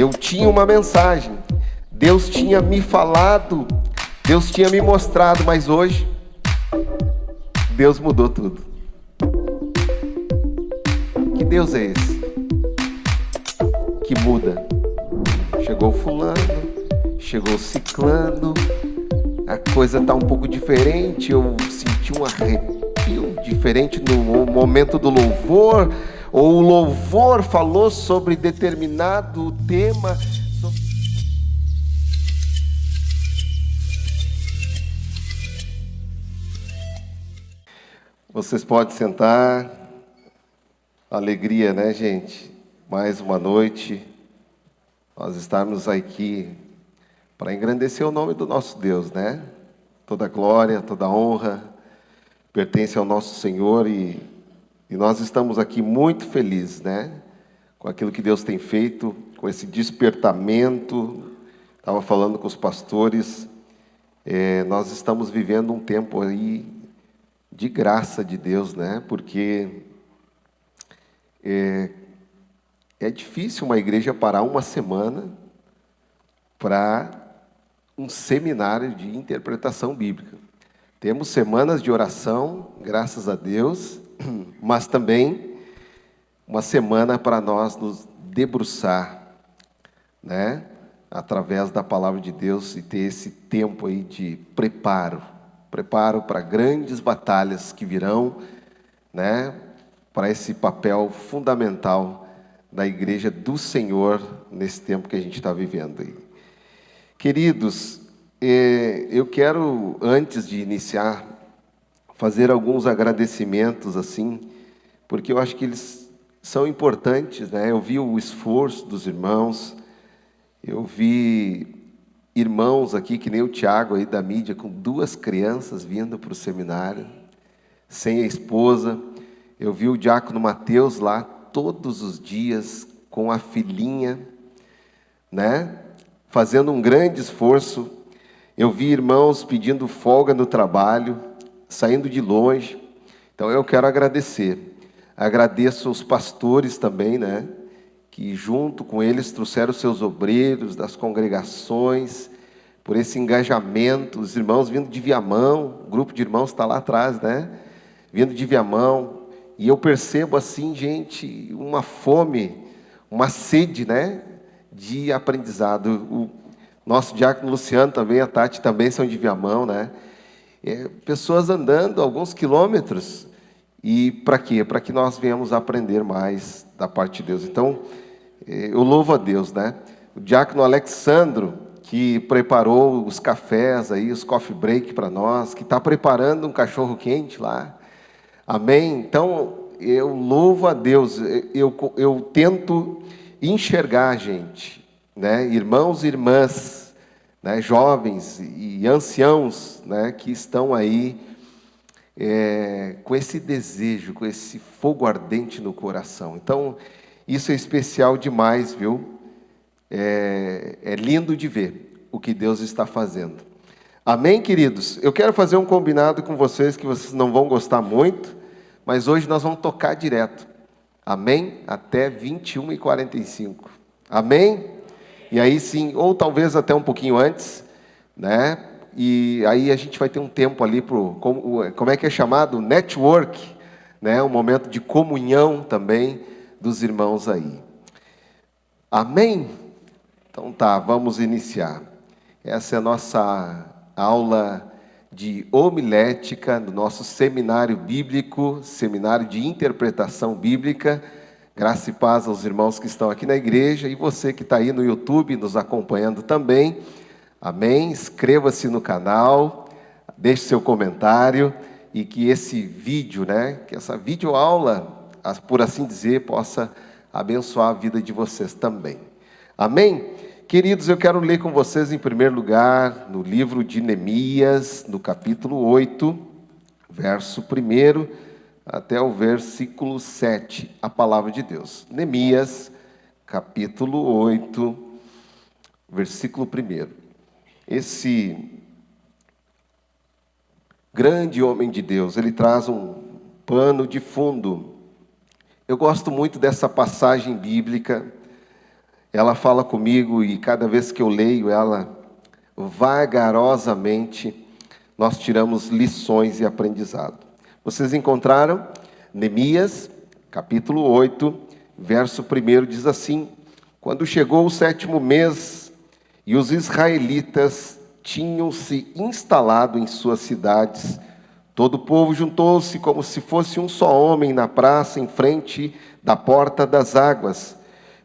eu tinha uma mensagem, Deus tinha me falado, Deus tinha me mostrado, mas hoje, Deus mudou tudo. Que Deus é esse? Que muda. Chegou fulano, chegou ciclano, a coisa está um pouco diferente, eu senti um arrepio diferente no momento do louvor, ou o louvor falou sobre determinado tema. Vocês podem sentar. Alegria, né, gente? Mais uma noite, nós estamos aqui para engrandecer o nome do nosso Deus, né? Toda glória, toda honra pertence ao nosso Senhor e nós estamos aqui muito felizes, né? Com aquilo que Deus tem feito, com esse despertamento. Estava falando com os pastores, nós estamos vivendo um tempo aí de graça de Deus, né? Porque é difícil uma igreja parar uma semana para um seminário de interpretação bíblica. Temos semanas de oração, graças a Deus, mas também uma semana para nós nos debruçar, né? Através da palavra de Deus e ter esse tempo aí de preparo para grandes batalhas que virão, né? Para esse papel fundamental da igreja do Senhor nesse tempo que a gente está vivendo aí. Queridos, eu quero, antes de iniciar, fazer alguns agradecimentos, assim, porque eu acho que eles são importantes, né? Eu vi o esforço dos irmãos, eu vi irmãos aqui, que nem o Tiago aí da mídia, com 2 crianças vindo para o seminário, sem a esposa. Eu vi o diácono Mateus lá todos os dias com a filhinha, né? Fazendo um grande esforço. Eu vi irmãos pedindo folga no trabalho, saindo de longe. Então eu quero agradecer. Agradeço aos pastores também, né? Que junto com eles trouxeram seus obreiros das congregações, por esse engajamento. Os irmãos vindo de Viamão, o grupo de irmãos está lá atrás, né? Vindo de Viamão. E eu percebo assim, gente, uma fome, uma sede, né, de aprendizado. O nosso diácono Luciano também, a Tati também são de Viamão, né? Pessoas andando alguns quilômetros. E para quê? Para que nós venhamos aprender mais da parte de Deus. Então, eu louvo a Deus, né? O diácono Alexandro, que preparou os cafés aí, os coffee break para nós, que está preparando um cachorro quente lá. Amém? Então, eu louvo a Deus, eu tento enxergar, gente, né? Irmãos e irmãs, né? Jovens e anciãos, né? Que estão aí com esse desejo, com esse fogo ardente no coração. Então, isso é especial demais, viu? É lindo de ver o que Deus está fazendo. Amém, queridos? Eu quero fazer um combinado com vocês que vocês não vão gostar muito, mas hoje nós vamos tocar direto. Amém? Até 21h45. Amém? E aí sim, ou talvez até um pouquinho antes, né? E aí a gente vai ter um tempo ali como é que é chamado? Network, né? Um momento de comunhão também dos irmãos aí. Amém? Então tá, vamos iniciar. Essa é a nossa aula de homilética do nosso seminário bíblico, seminário de interpretação bíblica. Graça e paz aos irmãos que estão aqui na igreja e você que está aí no YouTube nos acompanhando também. Amém? Inscreva-se no canal, deixe seu comentário e que esse vídeo, né, que essa videoaula, por assim dizer, possa abençoar a vida de vocês também. Amém? Queridos, eu quero ler com vocês, em primeiro lugar, no livro de Neemias, no capítulo 8, verso 1 até o versículo 7, a palavra de Deus. Neemias, capítulo 8, versículo 1. Esse grande homem de Deus, ele traz um pano de fundo. Eu gosto muito dessa passagem bíblica. ela fala comigo e cada vez que eu leio ela, vagarosamente, nós tiramos lições e aprendizado. Vocês encontraram? Neemias, capítulo 8, verso 1 diz assim: quando chegou o 7º mês e os israelitas tinham se instalado em suas cidades, todo o povo juntou-se como se fosse um só homem na praça em frente da porta das águas.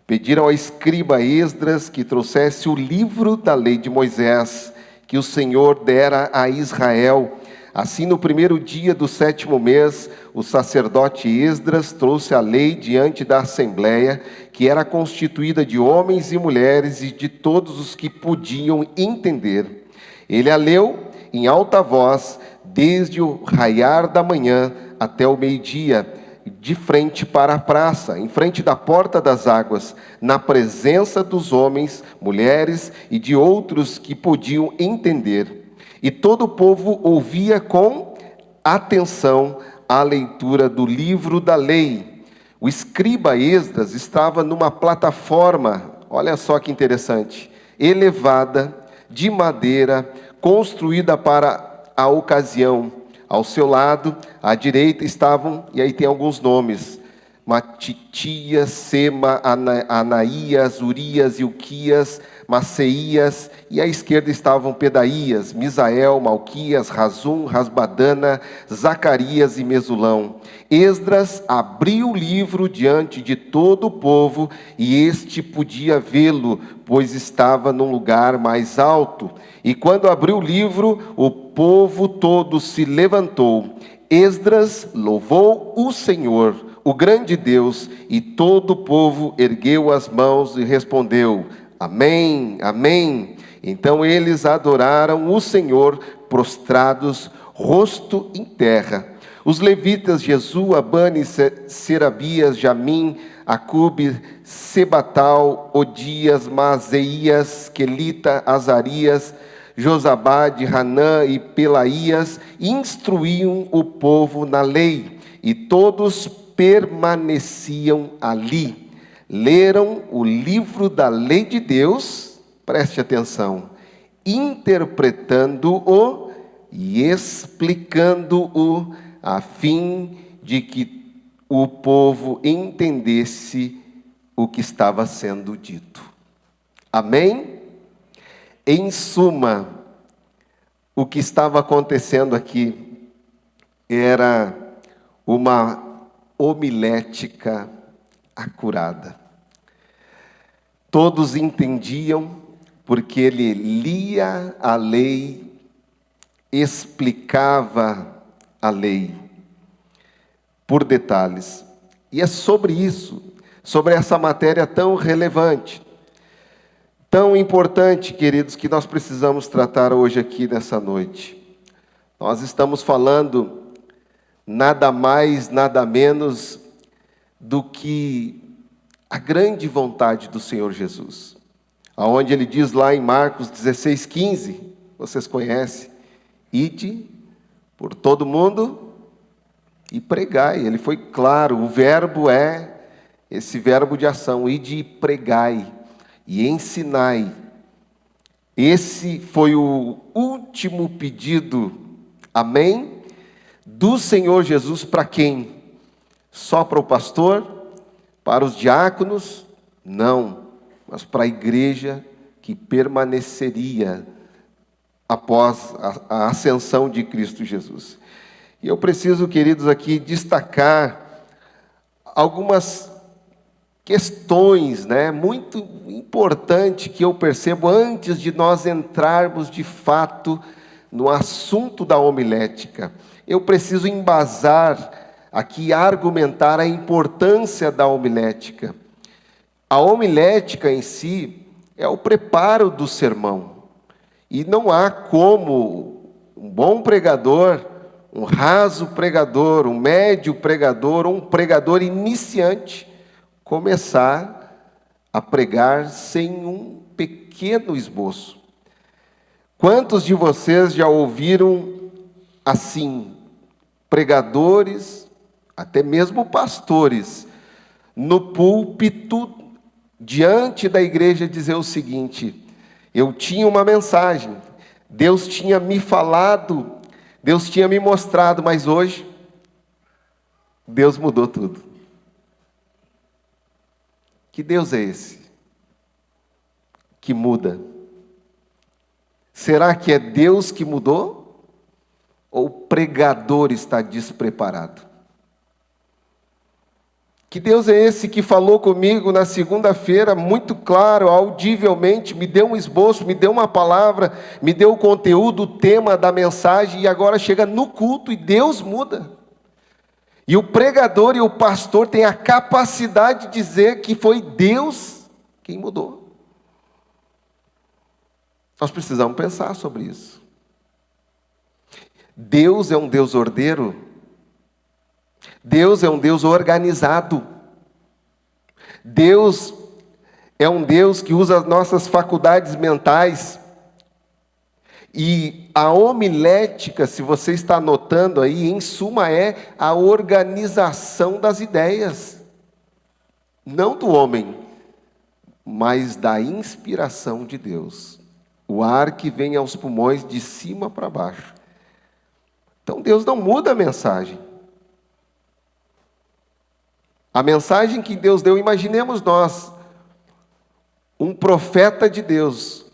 Pediram ao escriba Esdras que trouxesse o livro da lei de Moisés, que o Senhor dera a Israel. Assim, no primeiro dia do 7º mês, o sacerdote Esdras trouxe a lei diante da assembleia, que era constituída de homens e mulheres e de todos os que podiam entender. Ele a leu em alta voz, desde o raiar da manhã até o meio-dia, de frente para a praça, em frente da porta das águas, na presença dos homens, mulheres e de outros que podiam entender. E todo o povo ouvia com atenção a leitura do livro da lei. O escriba Esdras estava numa plataforma, olha só que interessante, elevada, de madeira, construída para a ocasião. Ao seu lado, à direita, estavam, e aí tem alguns nomes: Matitias, Sema, Anaías, Urias, Ilquias, Maceias, e à esquerda estavam Pedaías, Misael, Malquias, Razum, Rasbadana, Zacarias e Mesulão. Esdras abriu o livro diante de todo o povo, e este podia vê-lo, pois estava num lugar mais alto. E quando abriu o livro, o povo todo se levantou. Esdras louvou o Senhor, o grande Deus, e todo o povo ergueu as mãos e respondeu: Amém, amém. Então eles adoraram o Senhor, prostrados, rosto em terra. Os levitas Jesua, Bani, Serabias, Jamim, Acube, Sebatal, Odias, Mazeias, Quelita, Azarias, Josabade, Hanã e Pelaías instruíam o povo na lei, e todos permaneciam ali. Leram o livro da lei de Deus, preste atenção, interpretando-o e explicando-o, a fim de que o povo entendesse o que estava sendo dito. Amém? Em suma, o que estava acontecendo aqui era uma homilética acurada. Todos entendiam, porque ele lia a lei, explicava a lei por detalhes. E é sobre isso, sobre essa matéria tão relevante, tão importante, queridos, que nós precisamos tratar hoje aqui nessa noite. Nós estamos falando nada mais, nada menos do que a grande vontade do Senhor Jesus. Aonde ele diz lá em Marcos 16:15, vocês conhecem: ide por todo mundo e pregai. Ele foi claro, o verbo é esse verbo de ação: ide e pregai e ensinai. Esse foi o último pedido, amém, do Senhor Jesus para quem? Só para o pastor? Para os diáconos? Não, mas para a igreja que permaneceria após a ascensão de Cristo Jesus. E eu preciso, queridos, aqui destacar algumas questões, muito importantes que eu percebo antes de nós entrarmos de fato no assunto da homilética. Eu preciso embasar aqui, argumentar a importância da homilética. A homilética em si é o preparo do sermão. E não há como um bom pregador, um raso pregador, um médio pregador, ou um pregador iniciante começar a pregar sem um pequeno esboço. Quantos de vocês já ouviram assim, pregadores, até mesmo pastores, no púlpito, diante da igreja dizer o seguinte: eu tinha uma mensagem, Deus tinha me falado, Deus tinha me mostrado, mas hoje Deus mudou tudo. Que Deus é esse que muda? Será que é Deus que mudou? Ou o pregador está despreparado? Que Deus é esse que falou comigo na segunda-feira, muito claro, audivelmente, me deu um esboço, me deu uma palavra, me deu o conteúdo, o tema da mensagem, e agora chega no culto e Deus muda. E o pregador e o pastor têm a capacidade de dizer que foi Deus quem mudou. Nós precisamos pensar sobre isso. Deus é um Deus ordeiro. Deus é um Deus organizado. Deus é um Deus que usa as nossas faculdades mentais. E a homilética, se você está anotando aí, em suma é a organização das ideias. Não do homem, mas da inspiração de Deus. O ar que vem aos pulmões de cima para baixo. Então Deus não muda a mensagem. A mensagem que Deus deu, imaginemos nós, um profeta de Deus.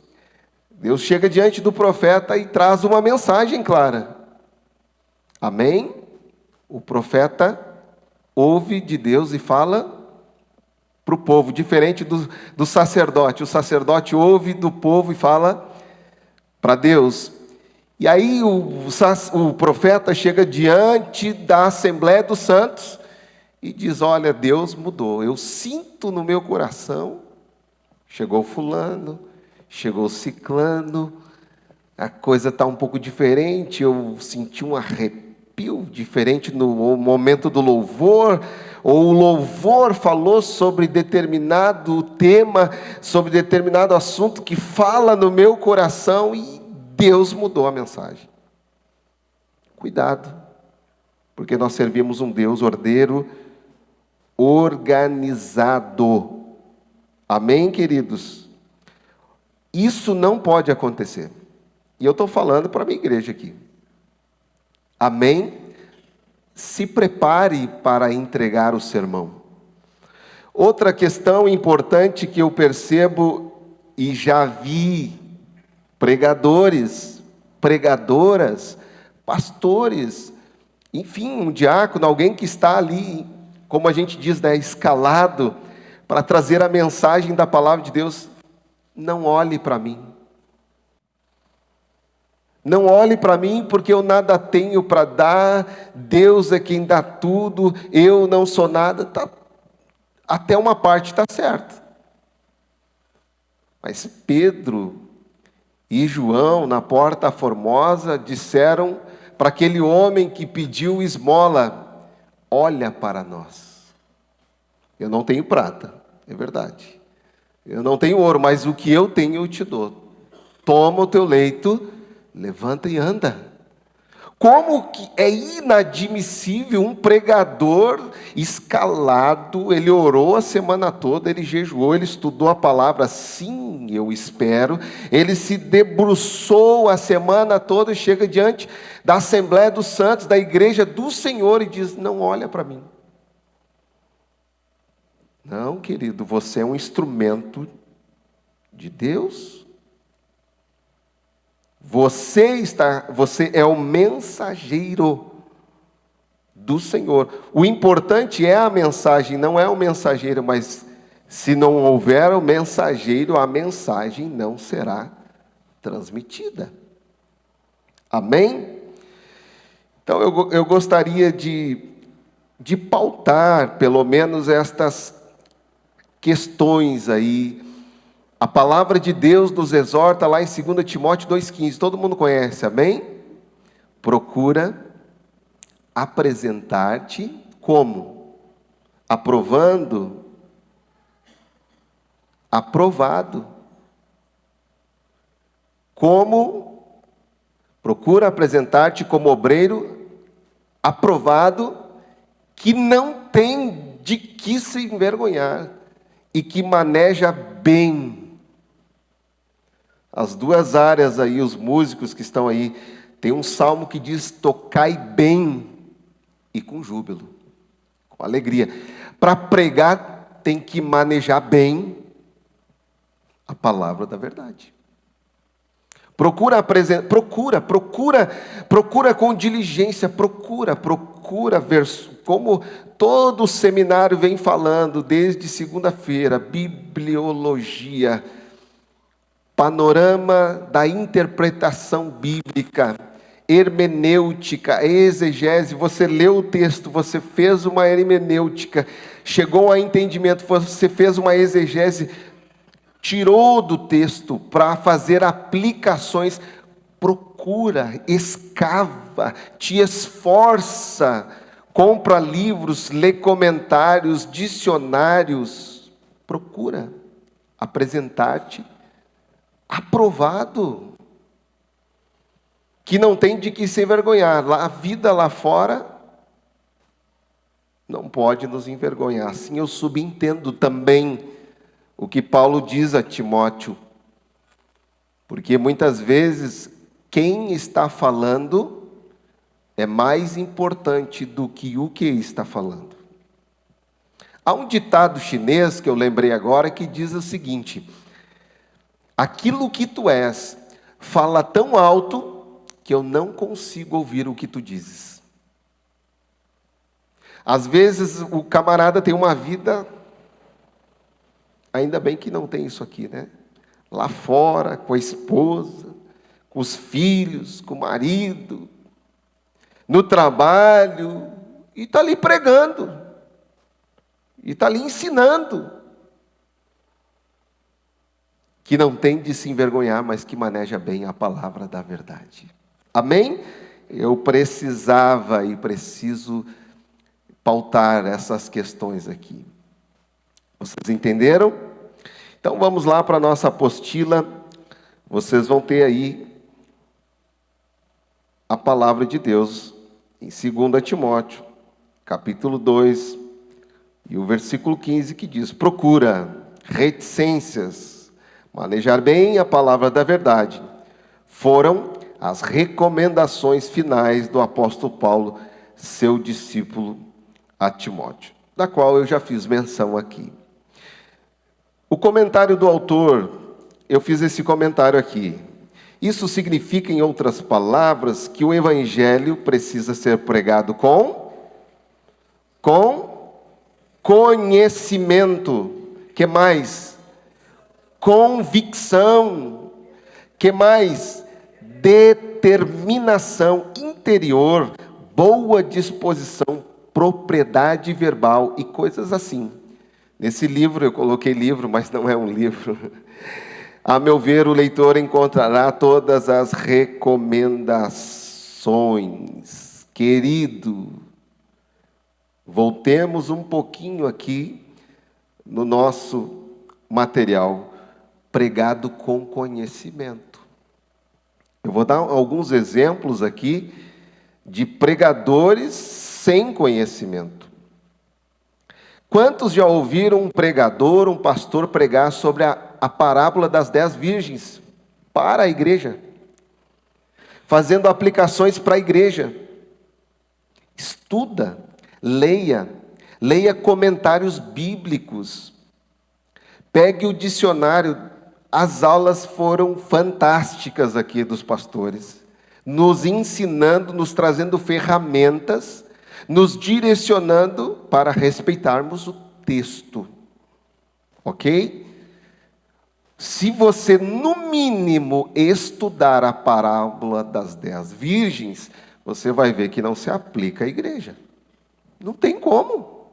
Deus chega diante do profeta e traz uma mensagem clara. Amém? O profeta ouve de Deus e fala para o povo, diferente do sacerdote. O sacerdote ouve do povo e fala para Deus. E aí o profeta chega diante da Assembleia dos Santos e diz: olha, Deus mudou. Eu sinto no meu coração, chegou fulano, chegou ciclano, a coisa está um pouco diferente, eu senti um arrepio diferente no momento do louvor, ou o louvor falou sobre determinado tema, sobre determinado assunto que fala no meu coração e Deus mudou a mensagem. Cuidado, porque nós servimos um Deus ordeiro, organizado. Amém, queridos? Isso não pode acontecer. E eu estou falando para a minha igreja aqui. Amém? Se prepare para entregar o sermão. Outra questão importante que eu percebo e já vi pregadores, pregadoras, pastores, enfim, um diácono, alguém que está ali, como a gente diz, né, escalado, para trazer a mensagem da palavra de Deus. Não olhe para mim. Não olhe para mim porque eu nada tenho para dar, Deus é quem dá tudo, eu não sou nada. Até uma parte está certa. Mas Pedro e João, na Porta Formosa, disseram para aquele homem que pediu esmola: olha para nós. Eu não tenho prata, é verdade. Eu não tenho ouro, mas o que eu tenho eu te dou. Toma o teu leito, levanta e anda. Como que é inadmissível um pregador escalado, ele orou a semana toda, ele jejuou, ele estudou a palavra, sim, eu espero, ele se debruçou a semana toda e chega diante da Assembleia dos Santos, da igreja do Senhor e diz: não olha para mim. Não, querido, você é um instrumento de Deus. Você é o mensageiro do Senhor. O importante é a mensagem, não é o mensageiro, mas se não houver o mensageiro, a mensagem não será transmitida. Amém? Então eu gostaria de pautar pelo menos estas questões aí. A palavra de Deus nos exorta lá em 2 Timóteo 2,15. Todo mundo conhece, amém? Procura apresentar-te como? Aprovado. Como? Procura apresentar-te como obreiro aprovado, que não tem de que se envergonhar. e que maneja bem. As duas áreas aí, os músicos que estão aí, tem um salmo que diz: tocai bem e com júbilo, com alegria. Para pregar, tem que manejar bem a palavra da verdade. Procura com diligência, procura como todo seminário vem falando desde segunda-feira, bibliologia, panorama da interpretação bíblica, hermenêutica, exegese. Você leu o texto, você fez uma hermenêutica, chegou a entendimento, você fez uma exegese, tirou do texto para fazer aplicações. Procura, escava, te esforça, compra livros, lê comentários, dicionários. Procura apresentar-te aprovado, que não tem de que se envergonhar. A vida lá fora não pode nos envergonhar. Assim eu subentendo também o que Paulo diz a Timóteo, porque muitas vezes quem está falando é mais importante do que o que está falando. Há um ditado chinês que eu lembrei agora que diz o seguinte: aquilo que tu és fala tão alto que eu não consigo ouvir o que tu dizes. Às vezes o camarada tem uma vida, ainda bem que não tem isso aqui, né? Lá fora, com a esposa, com os filhos, com o marido, no trabalho, e está ali pregando, e está ali ensinando, que não tem de se envergonhar, mas que maneja bem a palavra da verdade. Amém? Eu precisava e preciso pautar essas questões aqui. Vocês entenderam? Então vamos lá para a nossa apostila. Vocês vão ter aí a palavra de Deus em 2 Timóteo, capítulo 2, e o versículo 15, que diz: procura reticências, manejar bem a palavra da verdade. Foram as recomendações finais do apóstolo Paulo, seu discípulo, a Timóteo, da qual eu já fiz menção aqui. O comentário do autor, eu fiz esse comentário aqui. Isso significa, em outras palavras, que o evangelho precisa ser pregado com conhecimento. Que mais? Convicção. Que mais? Determinação interior, boa disposição, propriedade verbal e coisas assim. Nesse livro, eu coloquei livro, mas não é um livro. A meu ver, o leitor encontrará todas as recomendações. Querido, voltemos um pouquinho aqui no nosso material, pregado com conhecimento. Eu vou dar alguns exemplos aqui de pregadores sem conhecimento. Quantos já ouviram um pregador, um pastor pregar sobre a parábola das 10 virgens para a igreja? Fazendo aplicações para a igreja. Estuda, leia comentários bíblicos. Pegue o dicionário. As aulas foram fantásticas aqui dos pastores, nos ensinando, nos trazendo ferramentas, nos direcionando para respeitarmos o texto. Ok? Se você, no mínimo, estudar a parábola das 10 virgens, você vai ver que não se aplica à igreja. Não tem como.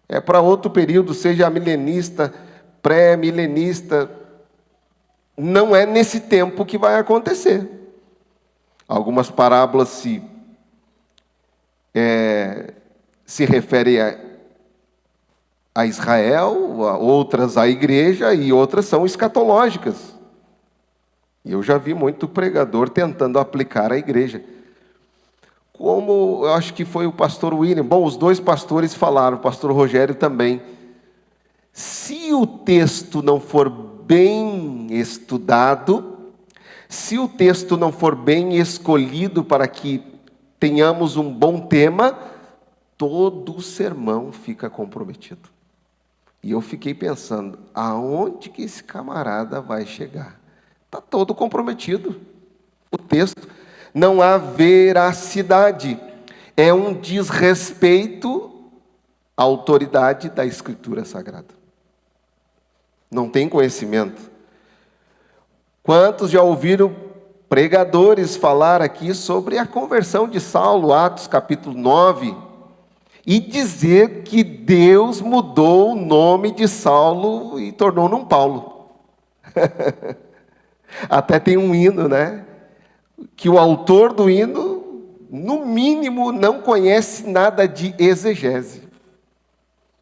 É para outro período, seja milenista, pré-milenista. Não é nesse tempo que vai acontecer. Algumas parábolas se referem a Israel, outras à igreja, e outras são escatológicas. E eu já vi muito pregador tentando aplicar à igreja. Como eu acho que foi o pastor William, os dois pastores falaram, o pastor Rogério também. Se o texto não for bem estudado, se o texto não for bem escolhido para que tenhamos um bom tema, todo o sermão fica comprometido. E eu fiquei pensando, aonde que esse camarada vai chegar? Está todo comprometido. O texto, não há veracidade. É um desrespeito à autoridade da Escritura Sagrada. Não tem conhecimento. Quantos já ouviram pregadores falar aqui sobre a conversão de Saulo, Atos capítulo 9, e dizer que Deus mudou o nome de Saulo e tornou num Paulo? Até tem um hino, né? Que o autor do hino, no mínimo, não conhece nada de exegese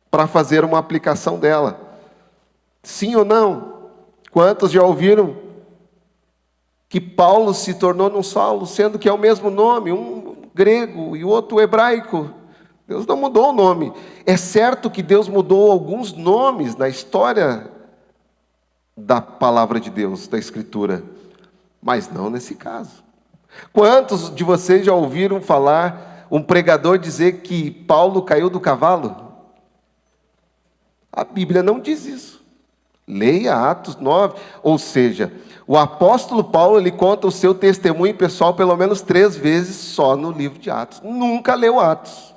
para fazer uma aplicação dela. Sim ou não? Quantos já ouviram que Paulo se tornou num Saulo, sendo que é o mesmo nome, um grego e o outro hebraico? Deus não mudou o nome. É certo que Deus mudou alguns nomes na história da palavra de Deus, da Escritura, mas não nesse caso. Quantos de vocês já ouviram falar um pregador dizer que Paulo caiu do cavalo? A Bíblia não diz isso. Leia Atos 9, ou seja, o apóstolo Paulo, ele conta o seu testemunho pessoal pelo menos 3 vezes só no livro de Atos. Nunca leu Atos.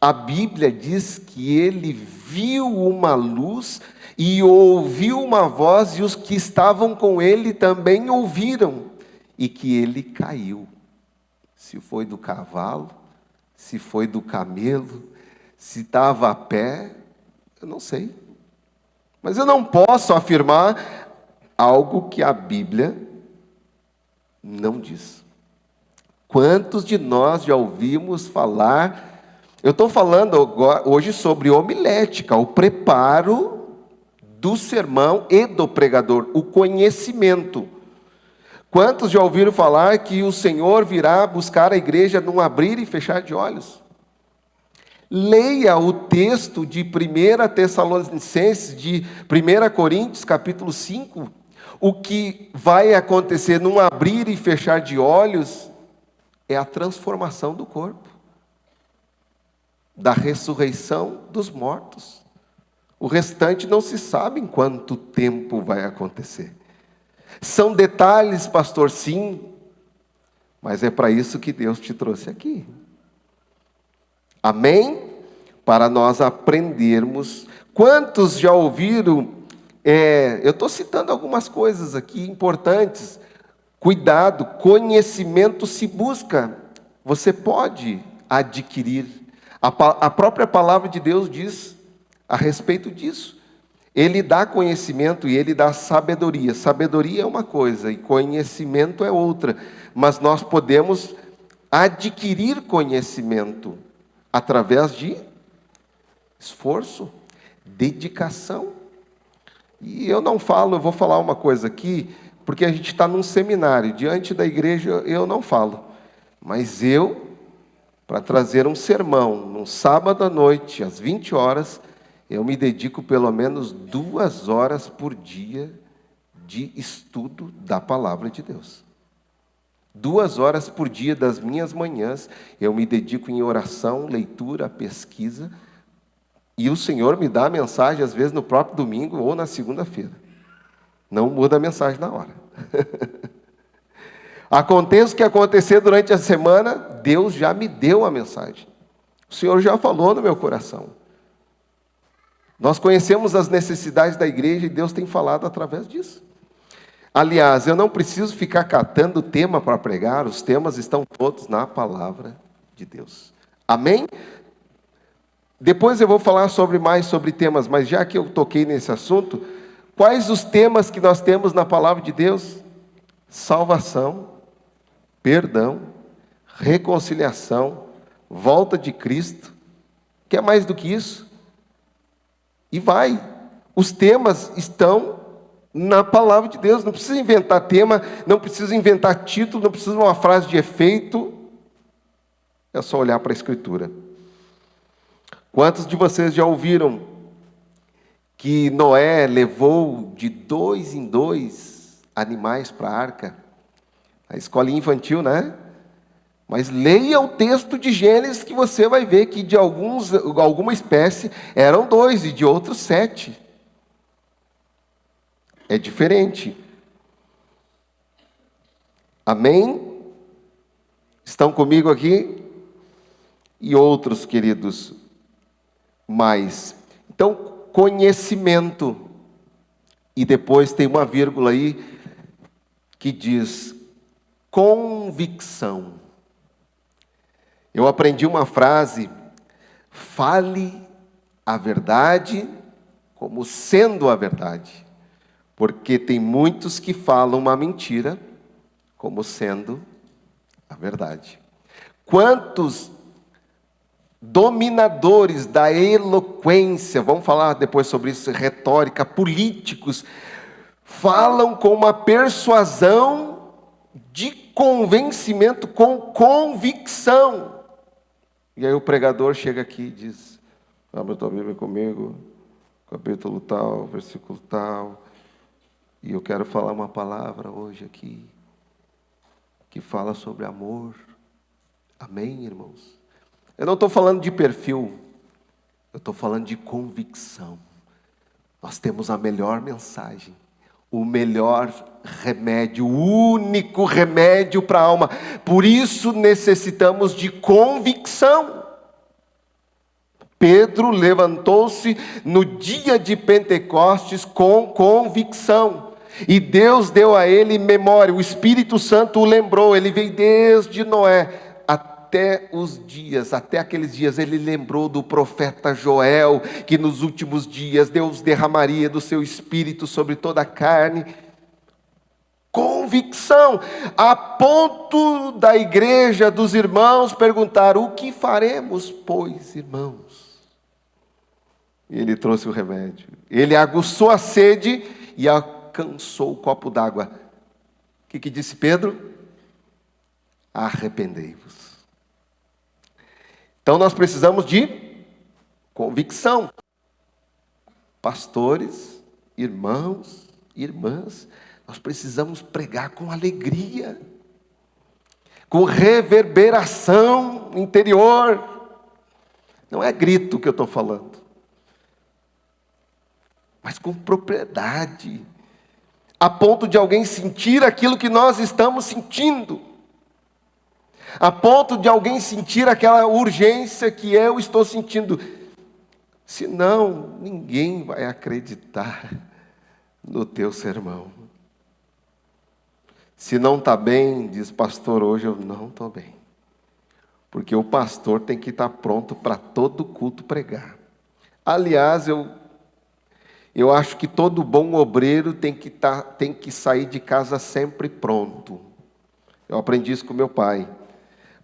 A Bíblia diz que ele viu uma luz e ouviu uma voz, e os que estavam com ele também ouviram, e que ele caiu. Se foi do cavalo, se foi do camelo, se estava a pé, eu não sei. Mas eu não posso afirmar algo que a Bíblia não diz. Quantos de nós já ouvimos falar? Eu estou falando hoje sobre homilética, o preparo do sermão e do pregador, o conhecimento. Quantos já ouviram falar que o Senhor virá buscar a igreja num abrir e fechar de olhos? Leia o texto de 1 Tessalonicenses, de 1 Coríntios, capítulo 5. O que vai acontecer num abrir e fechar de olhos é a transformação do corpo, da ressurreição dos mortos. O restante não se sabe em quanto tempo vai acontecer. São detalhes, pastor, sim, mas é para isso que Deus te trouxe aqui. Amém? Para nós aprendermos. Quantos já ouviram? Eu estou citando algumas coisas aqui importantes. Cuidado, conhecimento se busca. Você pode adquirir. A própria palavra de Deus diz a respeito disso. Ele dá conhecimento e ele dá sabedoria. Sabedoria é uma coisa e conhecimento é outra. Mas nós podemos adquirir conhecimento através de esforço, dedicação. E eu vou falar uma coisa aqui, porque a gente está num seminário, diante da igreja eu não falo. Mas para trazer um sermão, num sábado à noite, às 20 horas, eu me dedico pelo menos 2 horas por dia de estudo da palavra de Deus. 2 horas por dia das minhas manhãs, eu me dedico em oração, leitura, pesquisa, e o Senhor me dá a mensagem, às vezes no próprio domingo ou na segunda-feira. Não muda a mensagem na hora. Aconteça o que acontecer durante a semana, Deus já me deu a mensagem. O Senhor já falou no meu coração. Nós conhecemos as necessidades da igreja e Deus tem falado através disso. Aliás, eu não preciso ficar catando tema para pregar, os temas estão todos na palavra de Deus. Amém? Depois eu vou falar mais sobre temas, mas já que eu toquei nesse assunto, quais os temas que nós temos na palavra de Deus? Salvação, perdão, reconciliação, volta de Cristo. Quer mais do que isso? E vai. Os temas estão na palavra de Deus. Não precisa inventar tema, não precisa inventar título, não precisa uma frase de efeito. É só olhar para a Escritura. Quantos de vocês já ouviram que Noé levou de 2 em 2 animais para a arca. A escolinha infantil, né? Mas leia o texto de Gênesis que você vai ver que de alguma espécie eram 2 e de outros 7. É diferente. Amém? Estão comigo aqui? E outros, queridos, mais. Então, conhecimento. E depois tem uma vírgula aí que diz convicção. Eu aprendi uma frase: fale a verdade como sendo a verdade. Porque tem muitos que falam uma mentira como sendo a verdade. Quantos dominadores da eloquência, vamos falar depois sobre isso, retórica, políticos, falam com uma persuasão de convencimento, com convicção. E aí o pregador chega aqui e diz: abra tua Bíblia comigo, capítulo tal, versículo tal, e eu quero falar uma palavra hoje aqui, que fala sobre amor. Amém, irmãos? Eu não estou falando de perfil, eu estou falando de convicção. Nós temos a melhor mensagem, o melhor remédio, o único remédio para a alma. Por isso necessitamos de convicção. Pedro levantou-se no dia de Pentecostes com convicção. E Deus deu a ele memória, o Espírito Santo o lembrou. Ele veio desde Noé até aqueles dias, ele lembrou do profeta Joel, que nos últimos dias Deus derramaria do seu Espírito sobre toda a carne. Convicção, a ponto da igreja, dos irmãos perguntar: o que faremos, pois, irmãos? E ele trouxe o remédio. Ele aguçou a sede e alcançou o copo d'água. O que disse Pedro? Arrependei-vos. Então nós precisamos de convicção. Pastores, irmãos, irmãs, nós precisamos pregar com alegria, com reverberação interior. Não é grito que eu estou falando, mas com propriedade, a ponto de alguém sentir aquilo que nós estamos sentindo, a ponto de alguém sentir aquela urgência que eu estou sentindo. Senão, ninguém vai acreditar no teu sermão. Se não está bem, diz pastor, hoje eu não estou bem. Porque o pastor tem que estar pronto para todo culto pregar. Aliás, eu acho que todo bom obreiro tem que sair de casa sempre pronto. Eu aprendi isso com meu pai.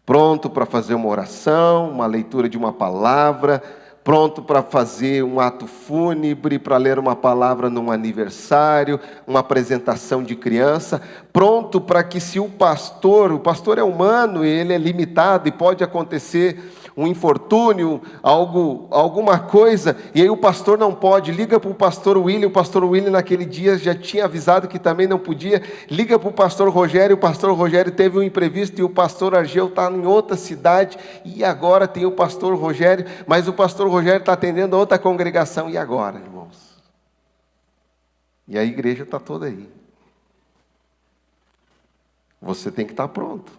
Pronto para fazer uma oração, uma leitura de uma palavra, pronto para fazer um ato fúnebre, para ler uma palavra num aniversário, uma apresentação de criança, pronto para que se o pastor é humano, ele é limitado e pode acontecer um infortúnio, alguma coisa, e aí o pastor não pode, liga para o pastor William naquele dia já tinha avisado que também não podia, liga para o pastor Rogério teve um imprevisto e o pastor Argeu está em outra cidade, e agora tem o pastor Rogério, mas o pastor Rogério está atendendo a outra congregação, e agora, irmãos? E a igreja está toda aí. Você tem que estar pronto.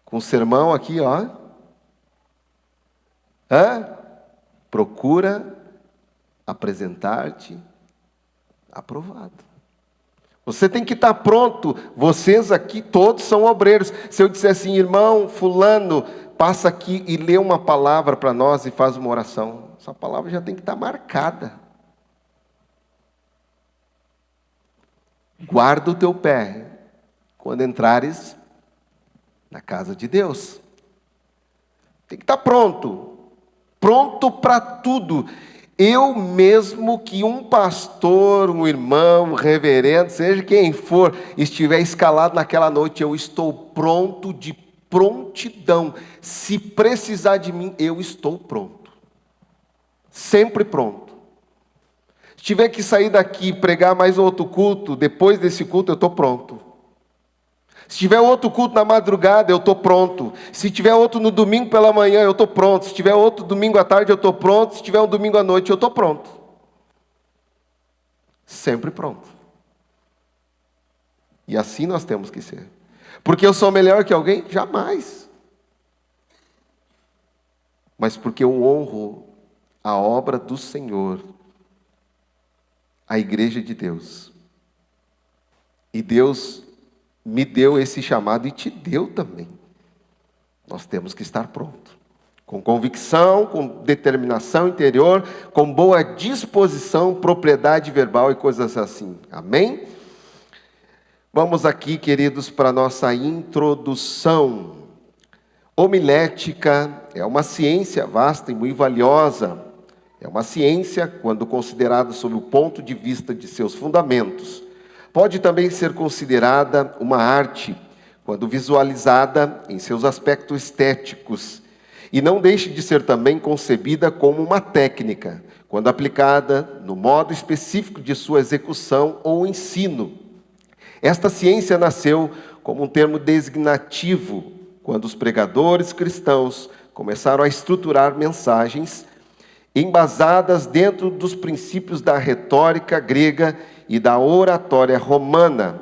Com o sermão aqui, ó. Procura apresentar-te aprovado. Você tem que estar pronto. Vocês aqui todos são obreiros. Se eu disser assim, irmão fulano, passa aqui e lê uma palavra para nós e faz uma oração, essa palavra já tem que estar marcada. Guarda o teu pé quando entrares na casa de Deus. Tem que estar pronto para tudo. Eu mesmo que um pastor, um irmão, um reverendo, seja quem for, estiver escalado naquela noite, eu estou pronto, de prontidão. Se precisar de mim, eu estou pronto. Sempre pronto. Se tiver que sair daqui e pregar mais outro culto, depois desse culto eu estou pronto. Se tiver outro culto na madrugada, eu estou pronto. Se tiver outro no domingo pela manhã, eu estou pronto. Se tiver outro domingo à tarde, eu estou pronto. Se tiver um domingo à noite, eu estou pronto. Sempre pronto. E assim nós temos que ser. Porque eu sou melhor que alguém? Jamais. Mas porque eu honro a obra do Senhor, a igreja de Deus. E Deus me deu esse chamado e te deu também. Nós temos que estar pronto. Com convicção, com determinação interior, com boa disposição, propriedade verbal e coisas assim. Amém? Vamos aqui, queridos, para a nossa introdução. Homilética é uma ciência vasta e muito valiosa. É uma ciência quando considerada sob o ponto de vista de seus fundamentos. Pode também ser considerada uma arte, quando visualizada em seus aspectos estéticos. E não deixe de ser também concebida como uma técnica, quando aplicada no modo específico de sua execução ou ensino. Esta ciência nasceu como um termo designativo, quando os pregadores cristãos começaram a estruturar mensagens embasadas dentro dos princípios da retórica grega e da oratória romana.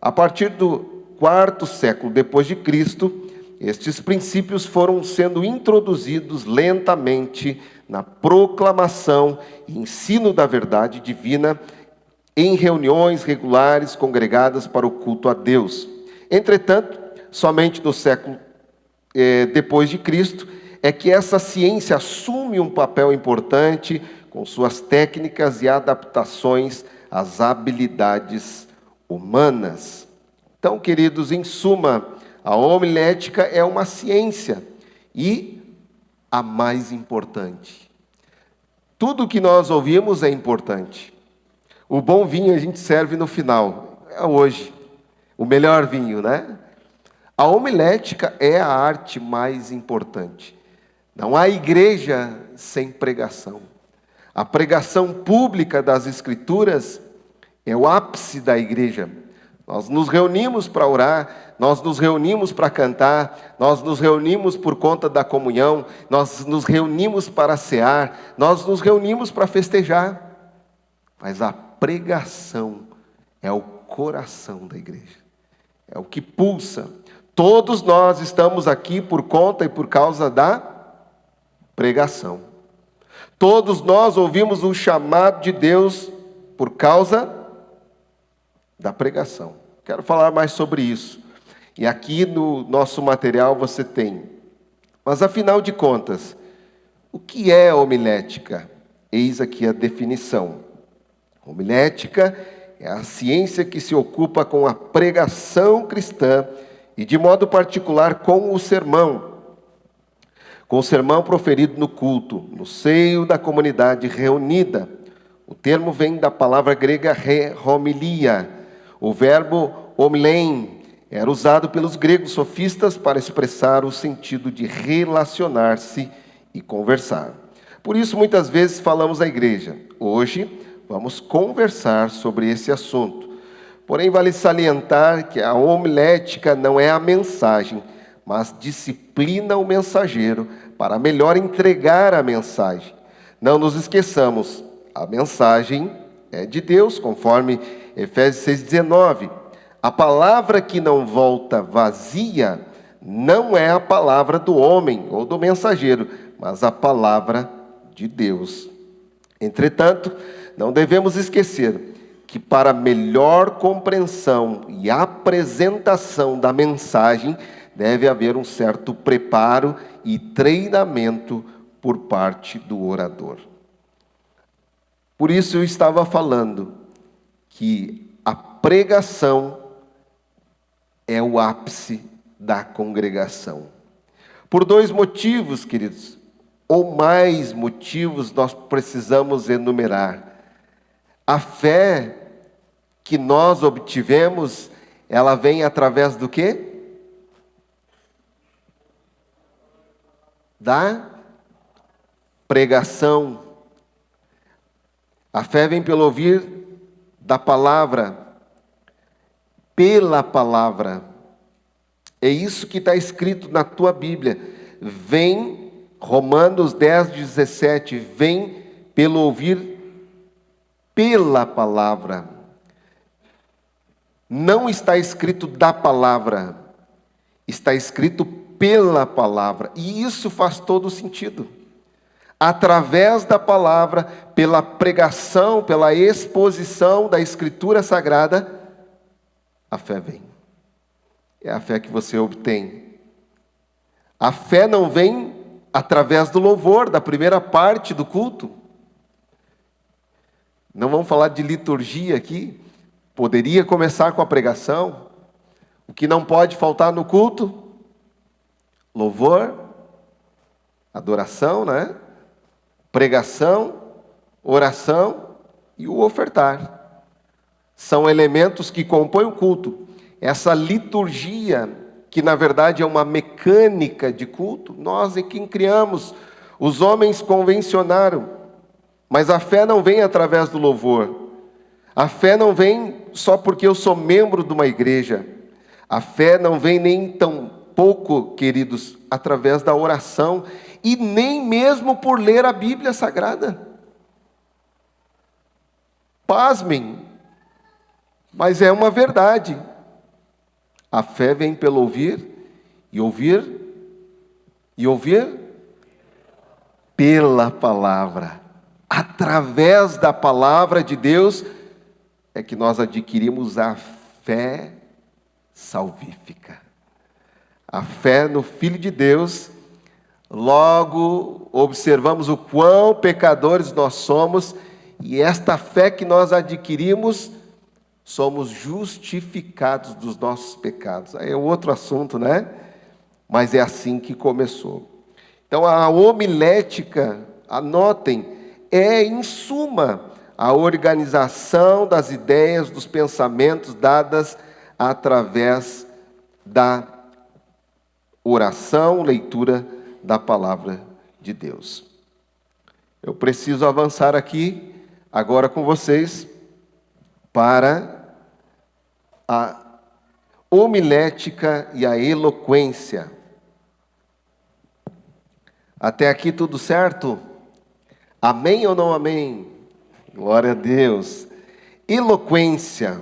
A partir do quarto século depois de Cristo, estes princípios foram sendo introduzidos lentamente na proclamação e ensino da verdade divina em reuniões regulares congregadas para o culto a Deus. Entretanto, somente no século depois de Cristo é que essa ciência assume um papel importante com suas técnicas e adaptações às habilidades humanas. Então, queridos, em suma, a homilética é uma ciência e a mais importante. Tudo que nós ouvimos é importante. O bom vinho a gente serve no final, é hoje, o melhor vinho, né? A homilética é a arte mais importante. Não há igreja sem pregação. A pregação pública das Escrituras é o ápice da igreja. Nós nos reunimos para orar, nós nos reunimos para cantar, nós nos reunimos por conta da comunhão, nós nos reunimos para cear, nós nos reunimos para festejar. Mas a pregação é o coração da igreja, é o que pulsa. Todos nós estamos aqui por conta e por causa da pregação. Todos nós ouvimos o chamado de Deus por causa da pregação. Quero falar mais sobre isso. E aqui no nosso material você tem. Mas afinal de contas, o que é homilética? Eis aqui a definição. Homilética é a ciência que se ocupa com a pregação cristã e de modo particular com o sermão proferido no culto, no seio da comunidade reunida. O termo vem da palavra grega homilia. O verbo homilein era usado pelos gregos sofistas para expressar o sentido de relacionar-se e conversar. Por isso, muitas vezes falamos à igreja. Hoje, vamos conversar sobre esse assunto. Porém, vale salientar que a homilética não é a mensagem, mas disciplina o mensageiro para melhor entregar a mensagem. Não nos esqueçamos, a mensagem é de Deus, conforme Efésios 6,19. A palavra que não volta vazia não é a palavra do homem ou do mensageiro, mas a palavra de Deus. Entretanto, não devemos esquecer que para melhor compreensão e apresentação da mensagem, deve haver um certo preparo e treinamento por parte do orador. Por isso eu estava falando que a pregação é o ápice da congregação. Por dois motivos, queridos, ou mais motivos nós precisamos enumerar. A fé que nós obtivemos, ela vem através do quê? Da pregação. A fé vem pelo ouvir da palavra, pela palavra. É isso que está escrito na tua Bíblia. Vem, Romanos 10:17, vem pelo ouvir pela palavra. Não está escrito da palavra, está escrito pela palavra. E isso faz todo sentido. Através da palavra, pela pregação, pela exposição da Escritura Sagrada, a fé vem. É a fé que você obtém. A fé não vem através do louvor, da primeira parte do culto. Não vamos falar de liturgia aqui. Poderia começar com a pregação. O que não pode faltar no culto? Louvor, adoração, né? Pregação, oração e o ofertar. São elementos que compõem o culto. Essa liturgia, que na verdade é uma mecânica de culto, nós é quem criamos, os homens convencionaram. Mas a fé não vem através do louvor. A fé não vem só porque eu sou membro de uma igreja. A fé não vem nem tão pouco, queridos, através da oração e nem mesmo por ler a Bíblia Sagrada. Pasmem, mas é uma verdade. A fé vem pelo ouvir e ouvir e ouvir pela palavra. Através da palavra de Deus é que nós adquirimos a fé salvífica. A fé no Filho de Deus. Logo observamos o quão pecadores nós somos, e esta fé que nós adquirimos, somos justificados dos nossos pecados. Aí é outro assunto, né? Mas é assim que começou. Então a homilética, anotem, é em suma a organização das ideias, dos pensamentos dadas através da oração, leitura da palavra de Deus. Eu preciso avançar aqui, agora com vocês, para a homilética e a eloquência. Até aqui tudo certo? Amém ou não amém? Glória a Deus. Eloquência.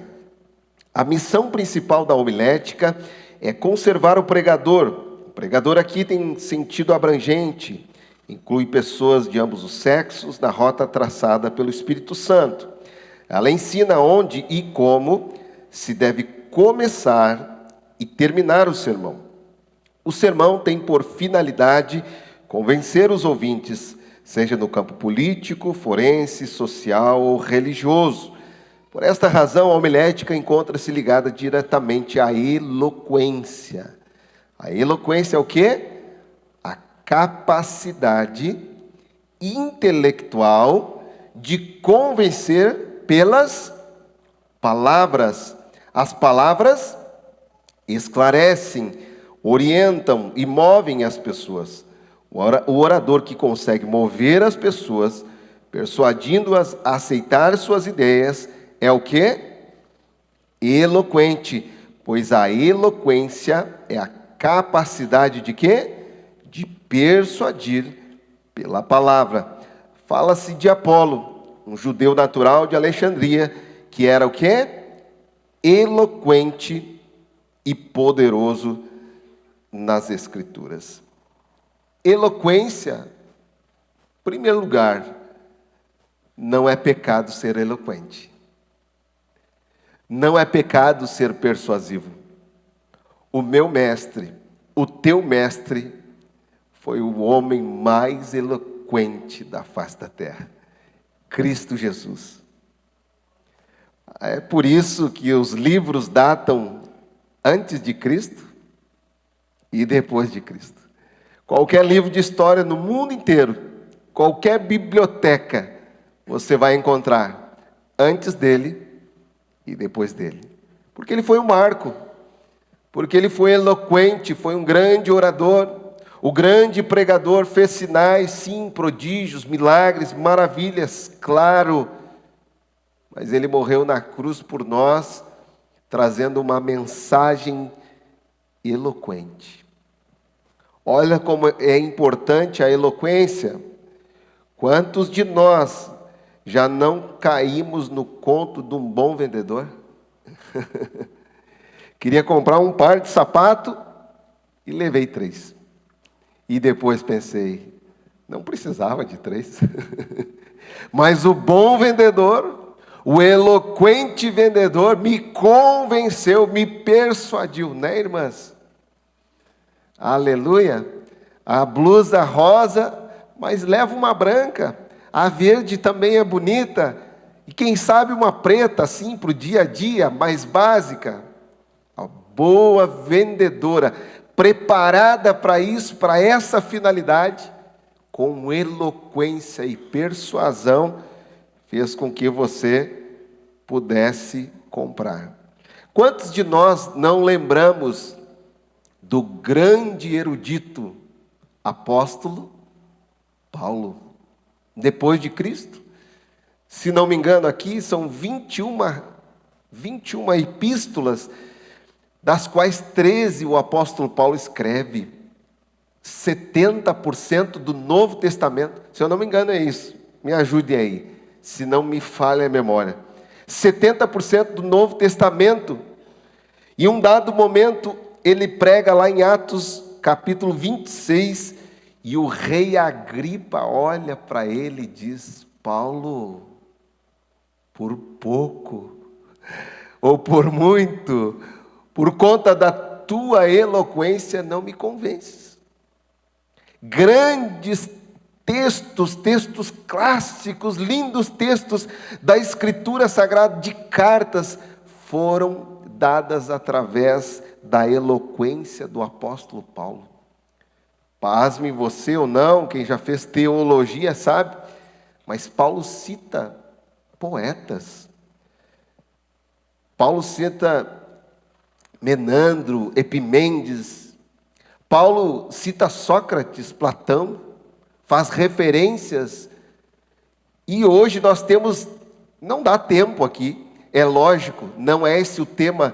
A missão principal da homilética é conservar o pregador. O pregador aqui tem sentido abrangente, inclui pessoas de ambos os sexos na rota traçada pelo Espírito Santo. Ela ensina onde e como se deve começar e terminar o sermão. O sermão tem por finalidade convencer os ouvintes, seja no campo político, forense, social ou religioso. Por esta razão, a homilética encontra-se ligada diretamente à eloquência. A eloquência é o quê? A capacidade intelectual de convencer pelas palavras. As palavras esclarecem, orientam e movem as pessoas. O orador que consegue mover as pessoas, persuadindo-as a aceitar suas ideias, é o quê? Eloquente, pois a eloquência é a capacidade de quê? De persuadir pela palavra. Fala-se de Apolo, um judeu natural de Alexandria, que era o quê? Eloquente e poderoso nas Escrituras. Eloquência, em primeiro lugar, não é pecado ser eloquente. Não é pecado ser persuasivo. O meu mestre, o teu mestre, foi o homem mais eloquente da face da terra, Cristo Jesus. É por isso que os livros datam antes de Cristo e depois de Cristo. Qualquer livro de história no mundo inteiro, qualquer biblioteca, você vai encontrar antes dele e depois dele. Porque ele foi um marco, porque ele foi eloquente, foi um grande orador, o grande pregador, fez sinais, sim, prodígios, milagres, maravilhas, claro, mas ele morreu na cruz por nós, trazendo uma mensagem eloquente. Olha como é importante a eloquência. Quantos de nós já não caímos no conto de um bom vendedor? Queria comprar um par de sapato e levei 3. E depois pensei, não precisava de 3. Mas o bom vendedor, o eloquente vendedor, me convenceu, me persuadiu, né, irmãs? Aleluia! A blusa rosa, mas leva uma branca. A verde também é bonita. E quem sabe uma preta, assim, para o dia a dia, mais básica. A boa vendedora, preparada para isso, para essa finalidade, com eloquência e persuasão, fez com que você pudesse comprar. Quantos de nós não lembramos do grande erudito apóstolo Paulo, depois de Cristo? Se não me engano aqui, são 21 epístolas, das quais 13 o apóstolo Paulo escreve. 70% do Novo Testamento, se eu não me engano é isso, me ajudem aí, se não me falha a memória. 70% do Novo Testamento, em um dado momento, ele prega lá em Atos, capítulo 26, e o rei Agripa olha para ele e diz, Paulo, por pouco, ou por muito, por conta da tua eloquência, não me convences. Grandes textos clássicos, lindos textos da Escritura Sagrada, de cartas, foram dadas através da eloquência do apóstolo Paulo. Pasme você ou não, quem já fez teologia sabe, mas Paulo cita poetas. Paulo cita Menandro, Epimênides. Paulo cita Sócrates, Platão, faz referências. E hoje nós temos, não dá tempo aqui, é lógico, não é esse o tema,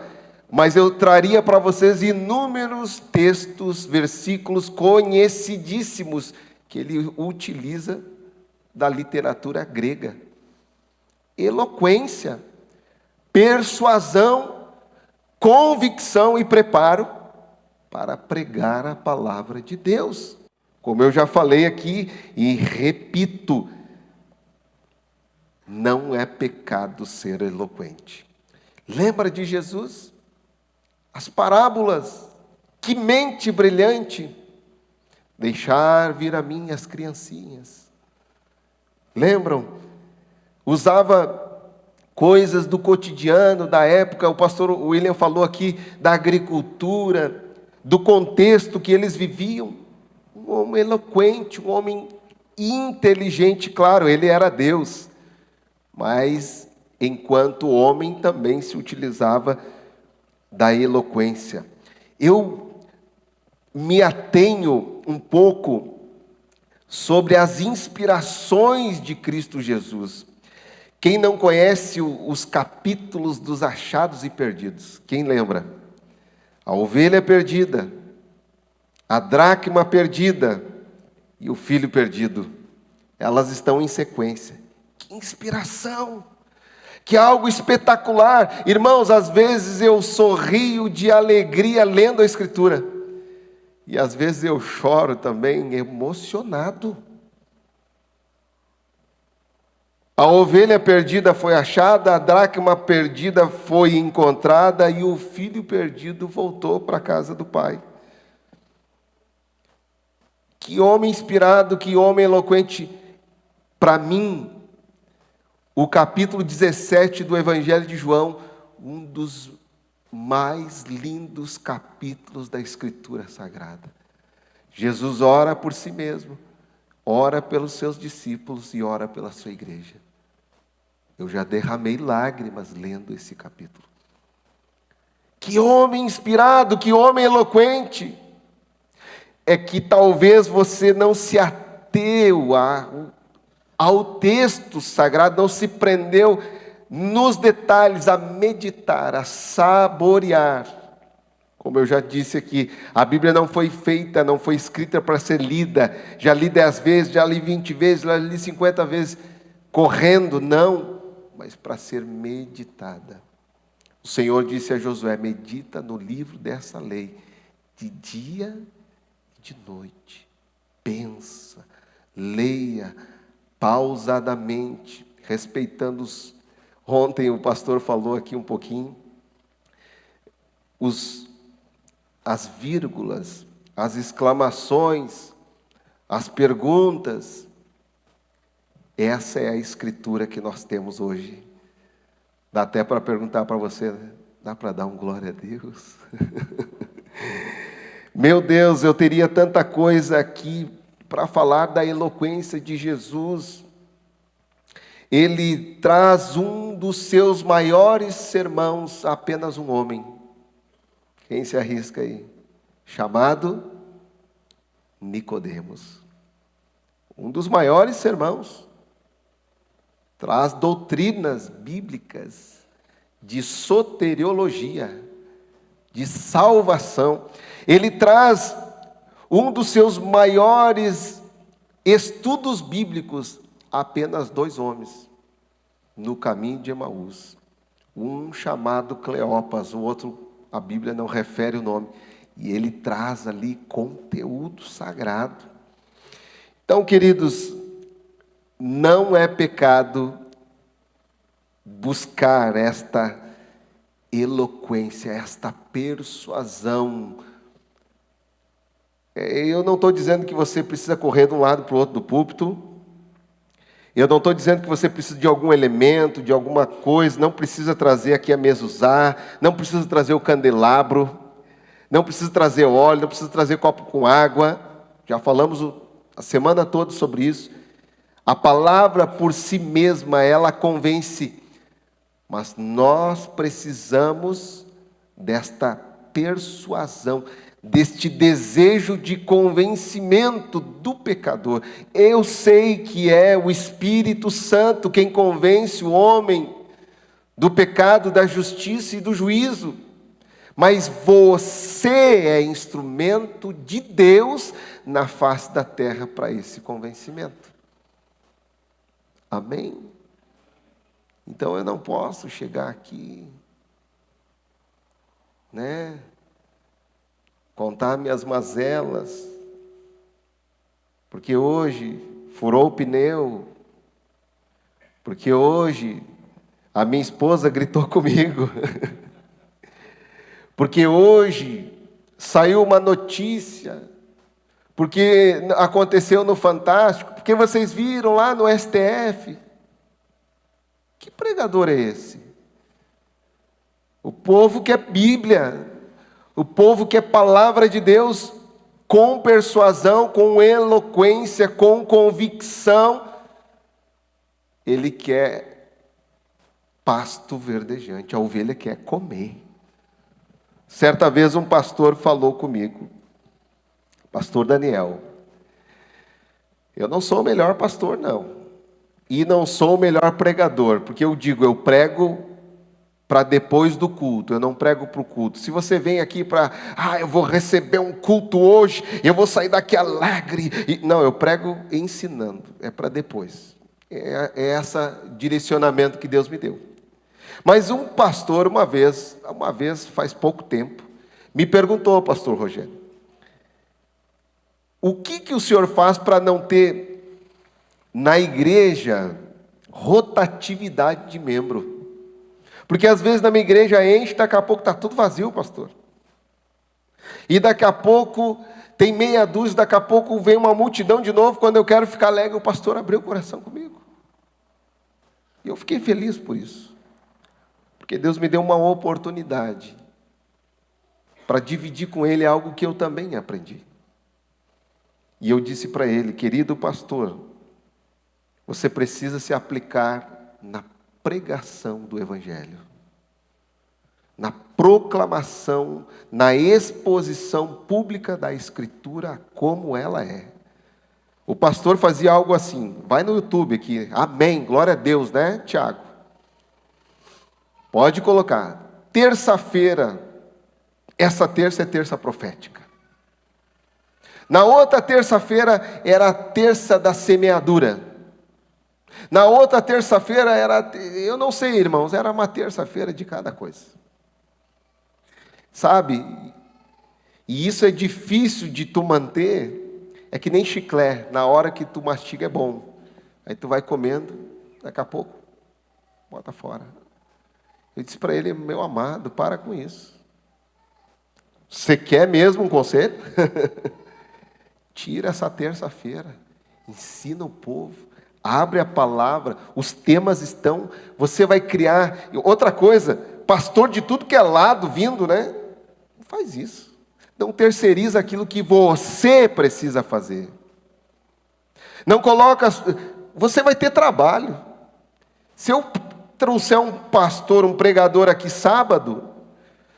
mas eu traria para vocês inúmeros textos, versículos conhecidíssimos que ele utiliza da literatura grega. Eloquência, persuasão, convicção e preparo para pregar a palavra de Deus. Como eu já falei aqui e repito, não é pecado ser eloquente. Lembra de Jesus? As parábolas, que mente brilhante, deixar vir a mim as criancinhas. Lembram? Usava coisas do cotidiano, da época, o pastor William falou aqui da agricultura, do contexto que eles viviam. Um homem eloquente, um homem inteligente, claro, ele era Deus, mas enquanto homem também se utilizava da eloquência. Eu me atenho um pouco sobre as inspirações de Cristo Jesus. Quem não conhece os capítulos dos achados e perdidos? Quem lembra? A ovelha perdida, a dracma perdida e o filho perdido. Elas estão em sequência. Que inspiração! Que algo espetacular! Irmãos, às vezes eu sorrio de alegria lendo a Escritura. E às vezes eu choro também, emocionado. A ovelha perdida foi achada, a dracma perdida foi encontrada e o filho perdido voltou para a casa do pai. Que homem inspirado, que homem eloquente. Para mim, o capítulo 17 do Evangelho de João, um dos mais lindos capítulos da Escritura Sagrada. Jesus ora por si mesmo, ora pelos seus discípulos e ora pela sua igreja. Eu já derramei lágrimas lendo esse capítulo. Que homem inspirado, que homem eloquente. É que talvez você não se ateu ao texto sagrado, não se prendeu nos detalhes, a meditar, a saborear. Como eu já disse aqui, a Bíblia não foi feita, não foi escrita para ser lida. Já li 10 vezes, já li 20 vezes, já li 50 vezes, correndo, não, mas para ser meditada. O Senhor disse a Josué: medita no livro dessa lei, de dia e de noite. Pensa, leia pausadamente, respeitando os... Ontem o pastor falou aqui um pouquinho, as vírgulas, as exclamações, as perguntas. Essa é a escritura que nós temos hoje. Dá até para perguntar para você, né? Dá para dar um glória a Deus? Meu Deus, eu teria tanta coisa aqui para falar da eloquência de Jesus. Ele traz um dos seus maiores sermãos a apenas um homem. Quem se arrisca aí? Chamado Nicodemos. Um dos maiores sermãos. Traz doutrinas bíblicas de soteriologia, de salvação. Ele traz um dos seus maiores estudos bíblicos a apenas 2 homens no caminho de Emaús. Um chamado Cleopas, o outro a Bíblia não refere o nome. E ele traz ali conteúdo sagrado. Então, queridos, não é pecado buscar esta eloquência, esta persuasão. Eu não estou dizendo que você precisa correr de um lado para o outro do púlpito. Eu não estou dizendo que você precisa de algum elemento, de alguma coisa. Não precisa trazer aqui a mezuzá, não precisa trazer o candelabro, não precisa trazer óleo, não precisa trazer copo com água. Já falamos a semana toda sobre isso. A palavra por si mesma, ela convence. Mas nós precisamos desta persuasão, deste desejo de convencimento do pecador. Eu sei que é o Espírito Santo quem convence o homem do pecado, da justiça e do juízo. Mas você é instrumento de Deus na face da terra para esse convencimento. Amém? Então eu não posso chegar aqui, né? Contar minhas mazelas, porque hoje furou o pneu, porque hoje a minha esposa gritou comigo, porque hoje saiu uma notícia, porque aconteceu no Fantástico, porque vocês viram lá no STF. Que pregador é esse? O povo quer Bíblia, o povo quer palavra de Deus com persuasão, com eloquência, com convicção. Ele quer pasto verdejante, a ovelha quer comer. Certa vez um pastor falou comigo, pastor Daniel, eu não sou o melhor pastor não, e não sou o melhor pregador, porque eu digo, eu prego para depois do culto, eu não prego para o culto. Se você vem aqui para, eu vou receber um culto hoje, eu vou sair daqui alegre. Não, eu prego ensinando, é para depois. É esse direcionamento que Deus me deu. Mas um pastor, uma vez faz pouco tempo, me perguntou, pastor Rogério, o que o senhor faz para não ter na igreja rotatividade de membro? Porque às vezes na minha igreja enche, daqui a pouco está tudo vazio, pastor. E daqui a pouco tem meia dúzia, daqui a pouco vem uma multidão de novo, quando eu quero ficar alegre, o pastor abriu o coração comigo. E eu fiquei feliz por isso. Porque Deus me deu uma oportunidade para dividir com ele algo que eu também aprendi. E eu disse para ele, querido pastor, você precisa se aplicar na pregação do Evangelho, na proclamação, na exposição pública da Escritura como ela é. O pastor fazia algo assim, vai no YouTube aqui, amém, glória a Deus, né, Tiago? Pode colocar. Terça-feira, essa terça é terça profética. Na outra terça-feira era a terça da semeadura. Na outra terça-feira era, eu não sei, irmãos, era uma terça-feira de cada coisa. Sabe? E isso é difícil de tu manter, é que nem chiclete, na hora que tu mastiga é bom. Aí tu vai comendo, daqui a pouco, bota fora. Eu disse para ele, meu amado, para com isso. Você quer mesmo um conselho? Tira essa terça-feira, ensina o povo, abre a palavra, os temas estão, você vai criar. Outra coisa, pastor de tudo que é lado vindo, né? Não faz isso. Não terceiriza aquilo que você precisa fazer. Não coloca, você vai ter trabalho. Se eu trouxer um pastor, um pregador aqui sábado,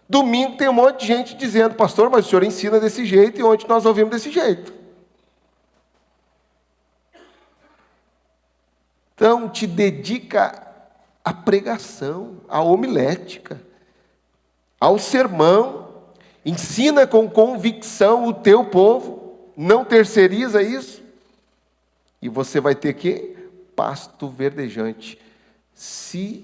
domingo tem um monte de gente dizendo, pastor, mas o senhor ensina desse jeito e ontem nós ouvimos desse jeito. Então, te dedica à pregação, à homilética, ao sermão, ensina com convicção o teu povo, não terceiriza isso, e você vai ter que pasto verdejante. Se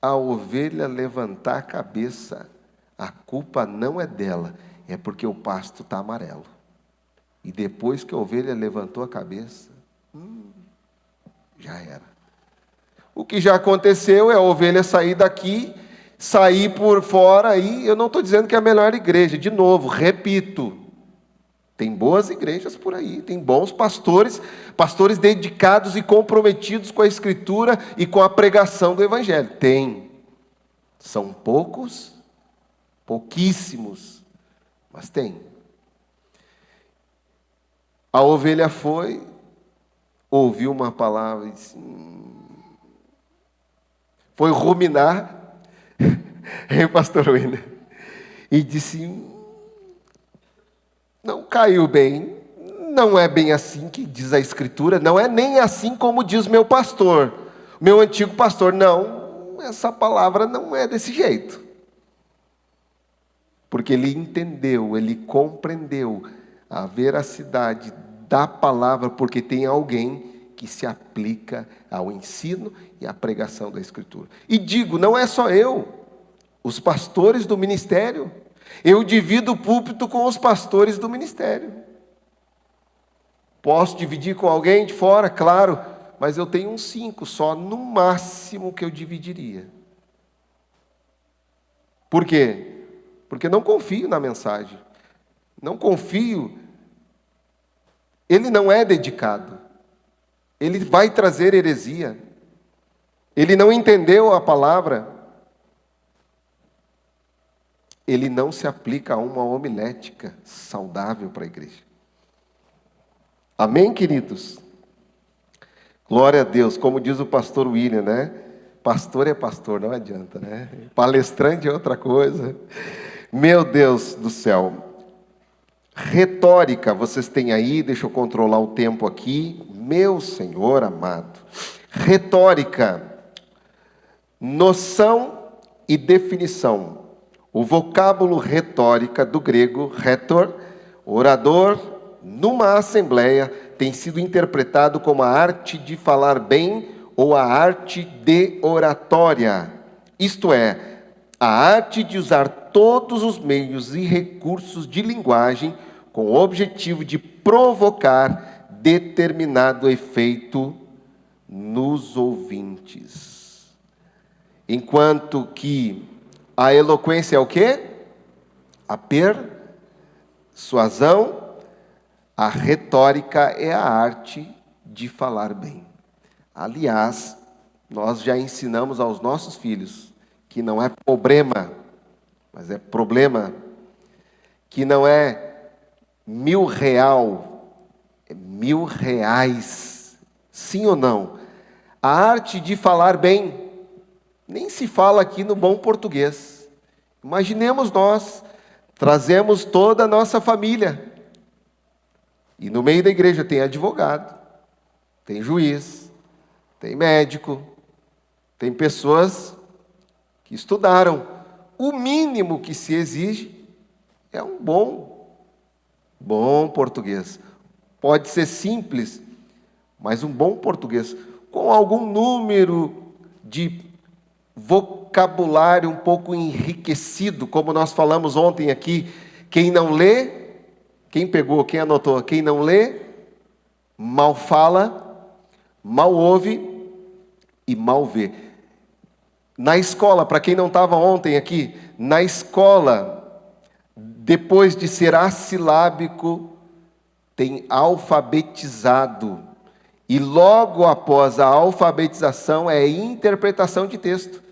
a ovelha levantar a cabeça, a culpa não é dela, é porque o pasto está amarelo. E depois que a ovelha levantou a cabeça, já era. O que já aconteceu é a ovelha sair daqui, sair por fora aí. Eu não estou dizendo que é a melhor igreja. De novo, repito. Tem boas igrejas por aí, tem bons pastores, pastores dedicados e comprometidos com a Escritura e com a pregação do Evangelho. Tem. São poucos, pouquíssimos, mas tem. A ovelha foi, ouviu uma palavra e disse, foi ruminar, pastor William, e disse, não caiu bem, não é bem assim que diz a Escritura, não é nem assim como diz meu pastor, meu antigo pastor, não, essa palavra não é desse jeito. Porque ele entendeu, ele compreendeu a veracidade da palavra, porque tem alguém que se aplica ao ensino e à pregação da Escritura. E digo, não é só eu, os pastores do ministério, eu divido o púlpito com os pastores do ministério. Posso dividir com alguém de fora? Claro, mas eu tenho uns 5 só, no máximo que eu dividiria. Por quê? Porque não confio na mensagem. Não confio. Ele não é dedicado. Ele vai trazer heresia. Ele não entendeu a palavra. Ele não se aplica a uma homilética saudável para a igreja. Amém, queridos? Glória a Deus. Como diz o pastor William, né? Pastor é pastor, não adianta, né? Palestrante é outra coisa. Meu Deus do céu. Retórica, vocês têm aí, deixa eu controlar o tempo aqui. Meu Senhor amado. Retórica, noção e definição. O vocábulo retórica do grego, retor, orador, numa assembleia, tem sido interpretado como a arte de falar bem ou a arte de oratória. Isto é, a arte de usar todos os meios e recursos de linguagem com o objetivo de provocar determinado efeito nos ouvintes. Enquanto que a eloquência é o quê? A persuasão. A retórica é a arte de falar bem. Aliás, nós já ensinamos aos nossos filhos que não é problema, mas é problema, que não é R$1.000, é R$1.000, sim ou não? A arte de falar bem, nem se fala aqui no bom português. Imaginemos nós, trazemos toda a nossa família, e no meio da igreja tem advogado, tem juiz, tem médico, tem pessoas que estudaram. O mínimo que se exige é um bom português. Pode ser simples, mas um bom português, com algum número de vocabulário um pouco enriquecido, como nós falamos ontem aqui. Quem não lê, quem pegou, quem anotou, quem não lê, mal fala, mal ouve e mal vê. Na escola, para quem não estava ontem aqui, na escola, depois de ser assilábico, tem alfabetizado. E logo após a alfabetização é interpretação de texto.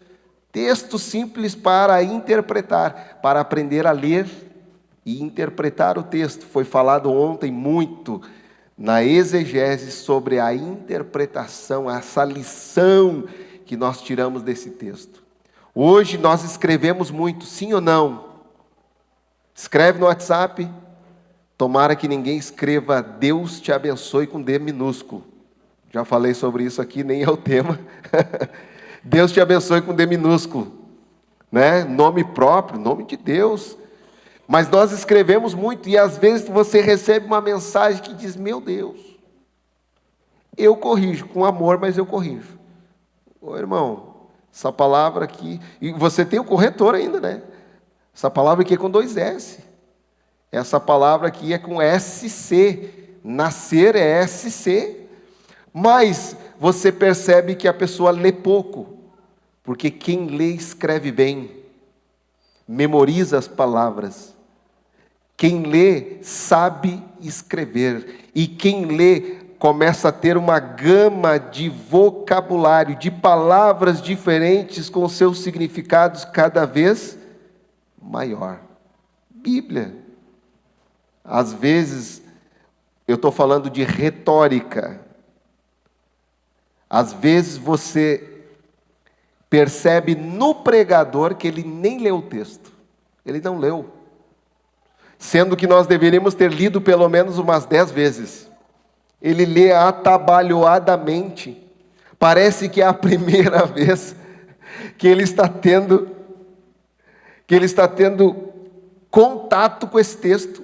Texto simples para interpretar, para aprender a ler e interpretar o texto. Foi falado ontem muito na exegese sobre a interpretação, essa lição que nós tiramos desse texto. Hoje nós escrevemos muito, sim ou não? Escreve no WhatsApp. Tomara que ninguém escreva Deus te abençoe com D minúsculo. Já falei sobre isso aqui, nem é o tema. Deus te abençoe com D minúsculo, né? Nome próprio, nome de Deus. Mas nós escrevemos muito e às vezes você recebe uma mensagem que diz: meu Deus, eu corrijo, com amor, mas eu corrijo. Ô irmão, essa palavra aqui, e você tem o corretor ainda, né? Essa palavra aqui é com 2 S. Essa palavra aqui é com SC. Nascer é SC. Mas você percebe que a pessoa lê pouco, porque quem lê escreve bem, memoriza as palavras. Quem lê sabe escrever, e quem lê começa a ter uma gama de vocabulário, de palavras diferentes com seus significados cada vez maior. Bíblia. Às vezes, eu estou falando de retórica. Às vezes você percebe no pregador que ele nem leu o texto. Ele não leu. Sendo que nós deveríamos ter lido pelo menos umas 10 vezes. Ele lê atabalhoadamente. Parece que é a primeira vez que ele está tendo contato com esse texto.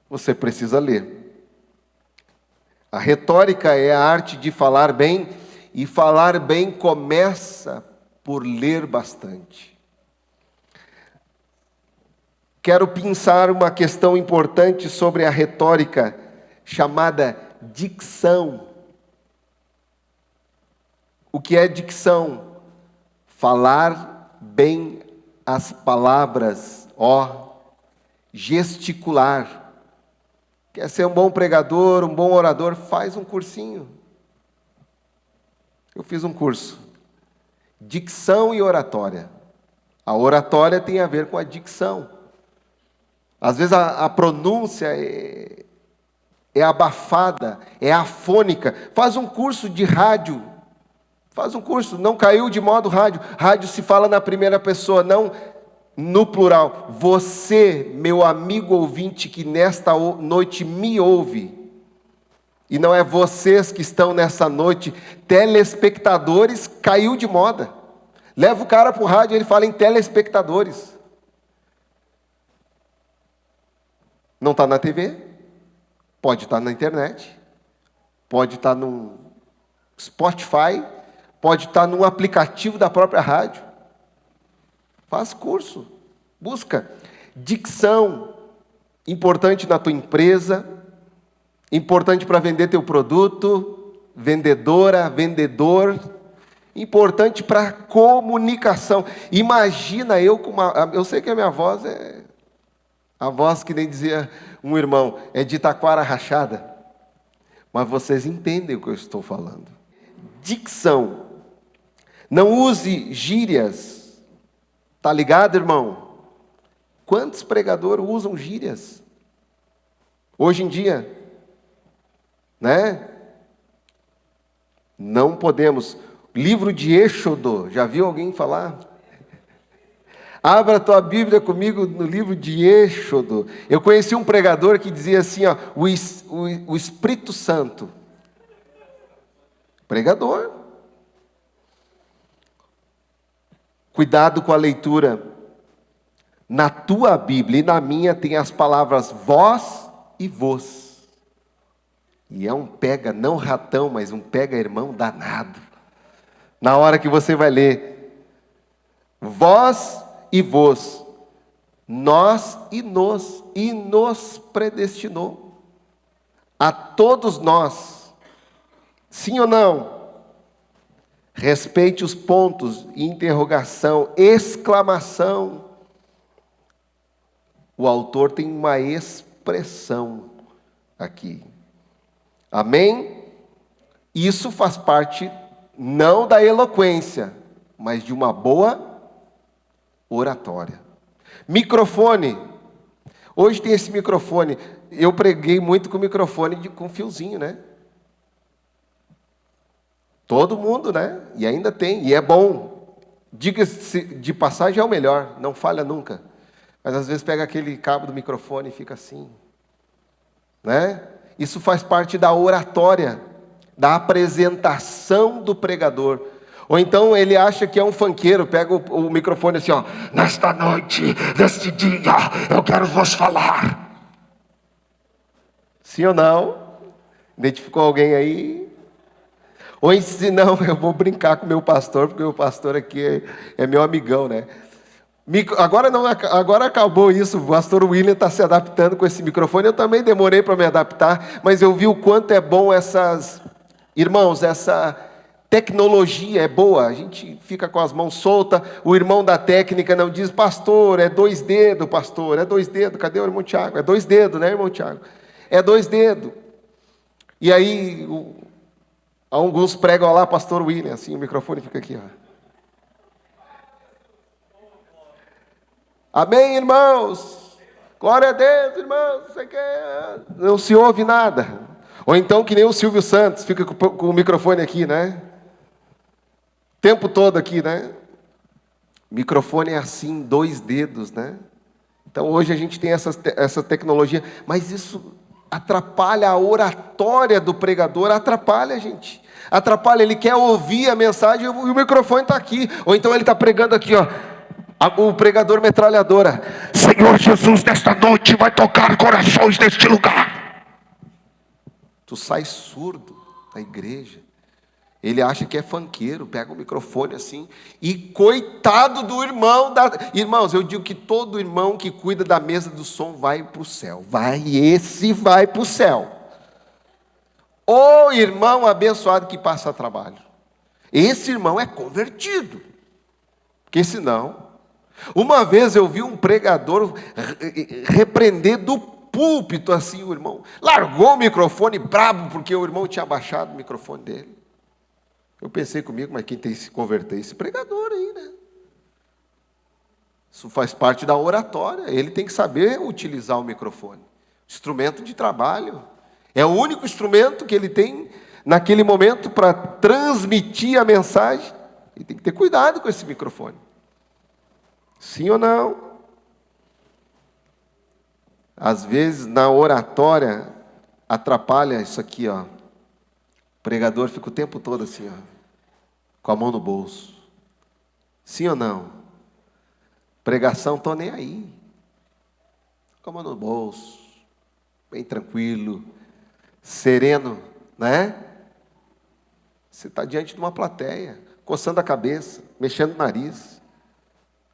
Você precisa ler. A retórica é a arte de falar bem, e falar bem começa por ler bastante. Quero pensar uma questão importante sobre a retórica, chamada dicção. O que é dicção? Falar bem as palavras, gesticular. Quer ser um bom pregador, um bom orador? Faz um cursinho. Eu fiz um curso. Dicção e oratória. A oratória tem a ver com a dicção. Às vezes a pronúncia é abafada, é afônica. Faz um curso de rádio. Faz um curso, não caiu de modo rádio. Rádio se fala na primeira pessoa, não no plural. Você, meu amigo ouvinte, que nesta noite me ouve, e não é vocês que estão nessa noite, telespectadores, caiu de moda. Leva o cara para o rádio e ele fala em telespectadores. Não está na TV, pode estar na internet, pode estar no Spotify, pode estar num aplicativo da própria rádio. Faz curso, busca. Dicção, importante na tua empresa, importante para vender teu produto, vendedora, vendedor, importante para comunicação. Imagina eu com eu sei que a minha voz é a voz que nem dizia um irmão, é de taquara rachada, mas vocês entendem o que eu estou falando. Dicção, não use gírias. Tá ligado, irmão? Quantos pregadores usam gírias? Hoje em dia, né? Não podemos. Livro de Êxodo, já viu alguém falar? Abra a tua Bíblia comigo no livro de Êxodo. Eu conheci um pregador que dizia assim, o Espírito Santo. Pregador. Cuidado com a leitura. Na tua Bíblia e na minha tem as palavras vós e vos. E é um pega, não ratão, mas um pega irmão danado. Na hora que você vai ler, vós e vos, nós e nos predestinou. A todos nós, sim ou não? Respeite os pontos, interrogação, exclamação. O autor tem uma expressão aqui. Amém? Isso faz parte não da eloquência, mas de uma boa oratória. Microfone. Hoje tem esse microfone. Eu preguei muito com microfone com fiozinho, né? Todo mundo, né? E ainda tem, e é bom. Diga-se de passagem, é o melhor, não falha nunca. Mas às vezes pega aquele cabo do microfone e fica assim, né? Isso faz parte da oratória, da apresentação do pregador. Ou então ele acha que é um funkeiro, pega o microfone assim, ó. Nesta noite, neste dia, eu quero vos falar. Sim ou não? Identificou alguém aí? Ou se não, eu vou brincar com o meu pastor, porque o meu pastor aqui é meu amigão, né? Agora não, agora acabou isso, o pastor William está se adaptando com esse microfone, eu também demorei para me adaptar, mas eu vi o quanto é bom irmãos, essa tecnologia é boa, a gente fica com as mãos soltas, o irmão da técnica não diz, pastor, é 2 dedos, pastor, é 2 dedos, cadê o irmão Tiago? É 2 dedos, né, irmão Tiago? É 2 dedos. E aí, alguns pregam lá, pastor William, assim, o microfone fica aqui, ó. Amém, irmãos? Glória a Deus, irmãos. Não se ouve nada. Ou então que nem o Silvio Santos, fica com o microfone aqui, né? O tempo todo aqui, né? Microfone é assim, 2 dedos, né? Então hoje a gente tem essa tecnologia, mas isso atrapalha a oratória do pregador, atrapalha, gente. Atrapalha, ele quer ouvir a mensagem e o microfone está aqui. Ou então ele está pregando aqui, ó. O pregador metralhadora. Senhor Jesus, nesta noite vai tocar corações neste lugar. Tu sai surdo da igreja. Ele acha que é funkeiro, pega o microfone assim. E coitado do irmão. Irmãos, eu digo que todo irmão que cuida da mesa do som vai para o céu. Esse vai para o céu. O irmão abençoado que passa trabalho. Esse irmão é convertido. Porque senão... Uma vez eu vi um pregador repreender do púlpito assim o irmão. Largou o microfone brabo porque o irmão tinha abaixado o microfone dele. Eu pensei comigo, mas quem tem que se converter é esse pregador aí, né? Isso faz parte da oratória. Ele tem que saber utilizar o microfone. Instrumento de trabalho. É o único instrumento que ele tem naquele momento para transmitir a mensagem. Ele tem que ter cuidado com esse microfone. Sim ou não? Às vezes na oratória atrapalha isso aqui, ó. O pregador fica o tempo todo assim, ó, com a mão no bolso. Sim ou não? Pregação, tô nem aí. Com a mão no bolso, bem tranquilo, sereno, né? Você está diante de uma plateia, coçando a cabeça, mexendo o nariz.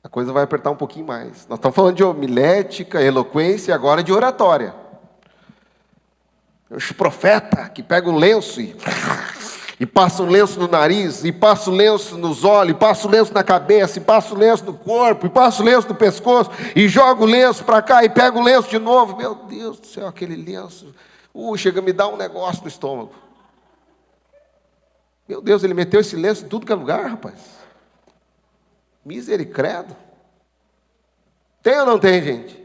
A coisa vai apertar um pouquinho mais. Nós estamos falando de homilética, eloquência, e agora de oratória. Os profetas que pegam um lenço e passam o lenço no nariz, e passam o lenço nos olhos, e passam o lenço na cabeça, e passam o lenço no corpo, e passam o lenço no pescoço, e joga o lenço para cá, e pega o lenço de novo. Meu Deus do céu, aquele lenço. Chega a me dar um negócio no estômago. Meu Deus, ele meteu esse lenço em tudo que é lugar, rapaz. Misericredo. Tem ou não tem, gente?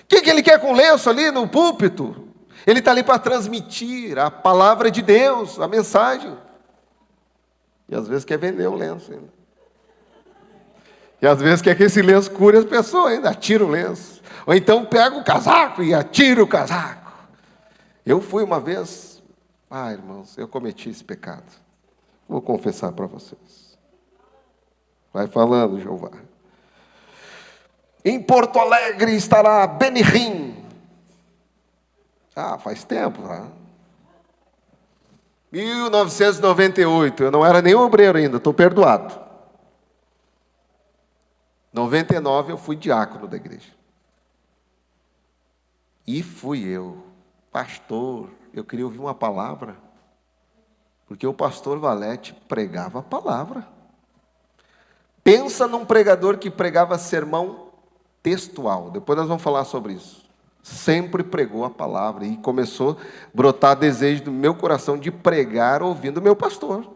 O que ele quer com o lenço ali no púlpito? Ele está ali para transmitir a palavra de Deus, a mensagem. E às vezes quer vender o lenço ainda. E às vezes quer que esse lenço cure as pessoas ainda, atira o lenço. Ou então pega o casaco e atira o casaco. Eu fui uma vez, irmãos, eu cometi esse pecado. Vou confessar para vocês. Vai falando, Jeová. Em Porto Alegre estará Benihim. Faz tempo, tá? 1998, eu não era nem obreiro ainda, estou perdoado. 99 eu fui diácono da igreja. E fui eu, pastor, eu queria ouvir uma palavra, porque o pastor Valete pregava a palavra. Pensa num pregador que pregava sermão textual, depois nós vamos falar sobre isso. Sempre pregou a palavra e começou a brotar desejo do meu coração de pregar ouvindo o meu pastor.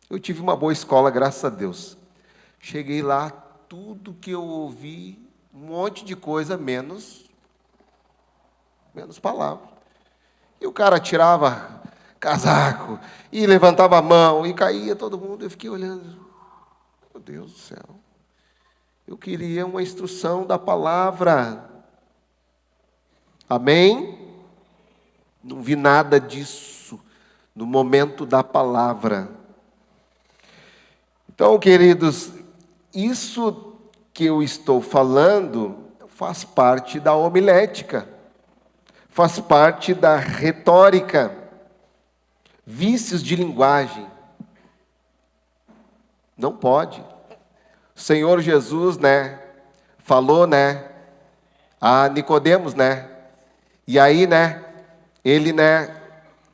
Eu tive uma boa escola, graças a Deus. Cheguei lá, tudo que eu ouvi, um monte de coisa, menos palavra. E o cara tirava casaco, e levantava a mão, e caía todo mundo. Eu fiquei olhando, meu Deus do céu. Eu queria uma instrução da palavra. Amém? Não vi nada disso no momento da palavra. Então, queridos, isso que eu estou falando faz parte da homilética, faz parte da retórica, vícios de linguagem. Não pode. O Senhor Jesus, falou, a Nicodemos, e aí, ele,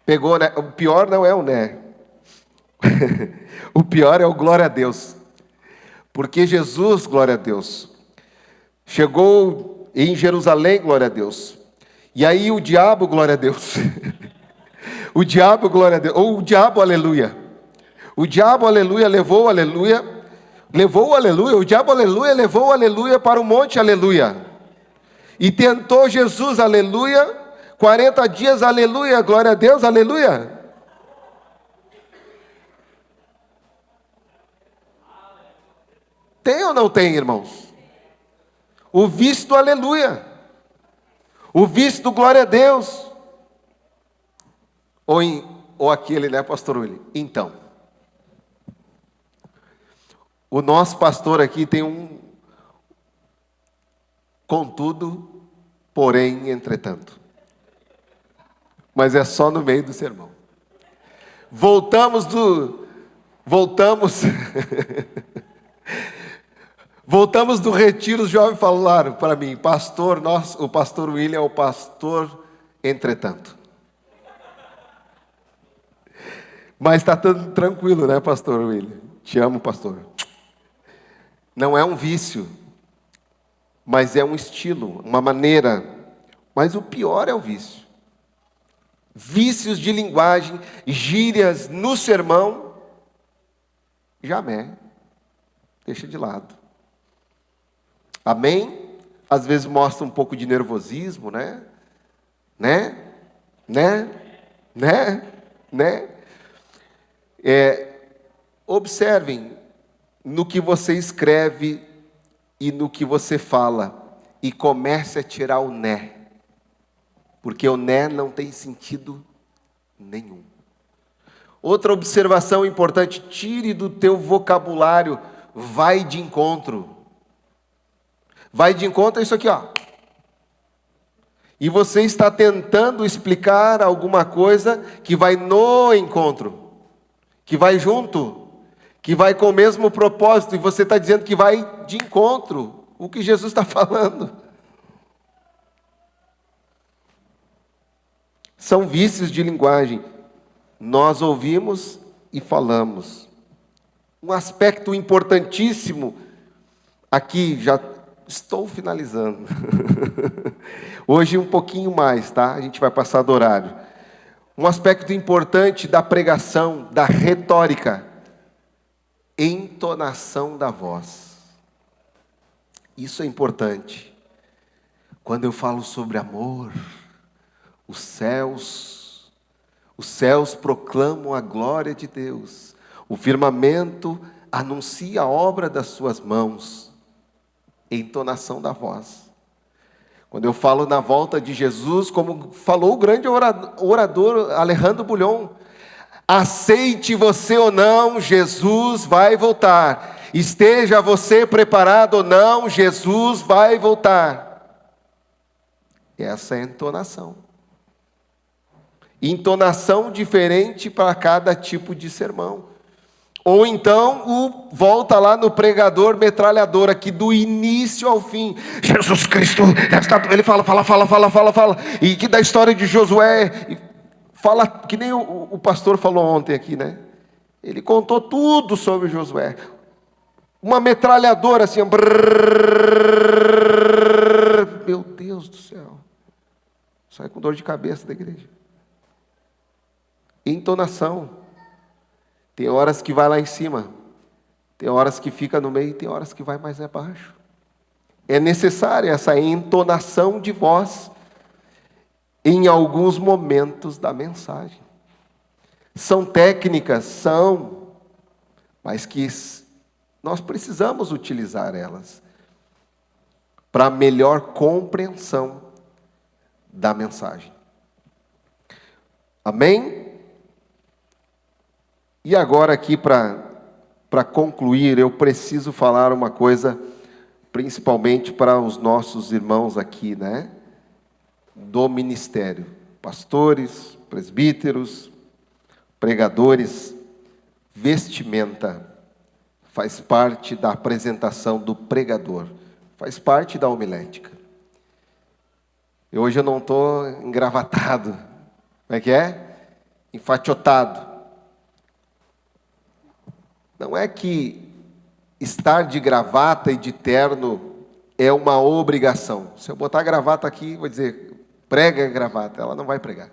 pegou, o pior não é o o pior é o glória a Deus. Porque Jesus, glória a Deus, chegou em Jerusalém, glória a Deus. E aí o diabo, glória a Deus. O diabo, glória a Deus. Ou o diabo, aleluia. O diabo, aleluia, levou o aleluia. O diabo, aleluia, levou o aleluia para o monte, aleluia. E tentou Jesus, aleluia, 40 dias, aleluia, glória a Deus, aleluia. Tem ou não tem, irmãos? O vício do aleluia. O vício do glória a Deus. Ou aquele, pastor Willi? Então. O nosso pastor aqui tem contudo, porém, entretanto. Mas é só no meio do sermão. Voltamos do retiro, os jovens falaram para mim, pastor, o pastor William é o pastor, entretanto. Mas está tudo tranquilo, pastor William? Te amo, pastor. Não é um vício, mas é um estilo, uma maneira. Mas o pior é o vício. Vícios de linguagem, gírias no sermão, jamais. Deixa de lado. Amém? Às vezes mostra um pouco de nervosismo, Observem no que você escreve e no que você fala, e comece a tirar o porque o não tem sentido nenhum. Outra observação importante, tire do teu vocabulário, vai de encontro. Vai de encontro é isso aqui, ó. E você está tentando explicar alguma coisa que vai no encontro, que vai junto, que vai com o mesmo propósito, e você está dizendo que vai de encontro, o que Jesus está falando. São vícios de linguagem. Nós ouvimos e falamos. Um aspecto importantíssimo, aqui já estou finalizando. Hoje um pouquinho mais, tá? A gente vai passar do horário. Um aspecto importante da pregação, da retórica, entonação da voz. Isso é importante. Quando eu falo sobre amor, os céus proclamam a glória de Deus. O firmamento anuncia a obra das suas mãos. Entonação da voz. Quando eu falo na volta de Jesus, como falou o grande orador Alejandro Bulhon, aceite você ou não, Jesus vai voltar. Esteja você preparado ou não, Jesus vai voltar. Essa é a entonação. Entonação diferente para cada tipo de sermão. Ou então, volta lá no pregador metralhador, aqui do início ao fim. Jesus Cristo, ele fala. E que da história de Josué, fala que nem o pastor falou ontem aqui, né? Ele contou tudo sobre Josué. Uma metralhadora assim, meu Deus do céu. Sai com dor de cabeça da igreja. Entonação. Tem horas que vai lá em cima, tem horas que fica no meio, tem horas que vai mais abaixo. É necessária essa entonação de voz em alguns momentos da mensagem. São técnicas, mas que nós precisamos utilizar elas para melhor compreensão da mensagem. Amém? E agora aqui para concluir, eu preciso falar uma coisa, principalmente para os nossos irmãos aqui, né? Do ministério. Pastores, presbíteros, pregadores, vestimenta faz parte da apresentação do pregador, faz parte da homilética. E hoje eu não estou engravatado, como é que é? Enfaixotado. Não é que estar de gravata e de terno é uma obrigação. Se eu botar a gravata aqui, vou dizer, prega a gravata, ela não vai pregar.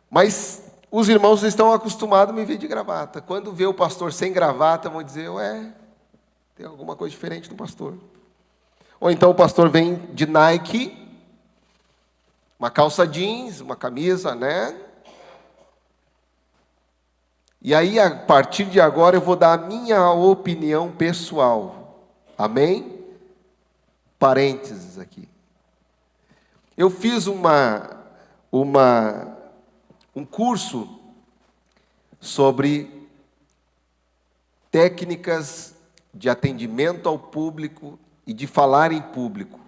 Mas os irmãos estão acostumados a me ver de gravata. Quando vê o pastor sem gravata, vão dizer, tem alguma coisa diferente do pastor. Ou então o pastor vem de Nike, uma calça jeans, uma camisa, né? E aí, a partir de agora, eu vou dar a minha opinião pessoal. Amém? Parênteses aqui. Eu fiz um curso sobre técnicas de atendimento ao público e de falar em público.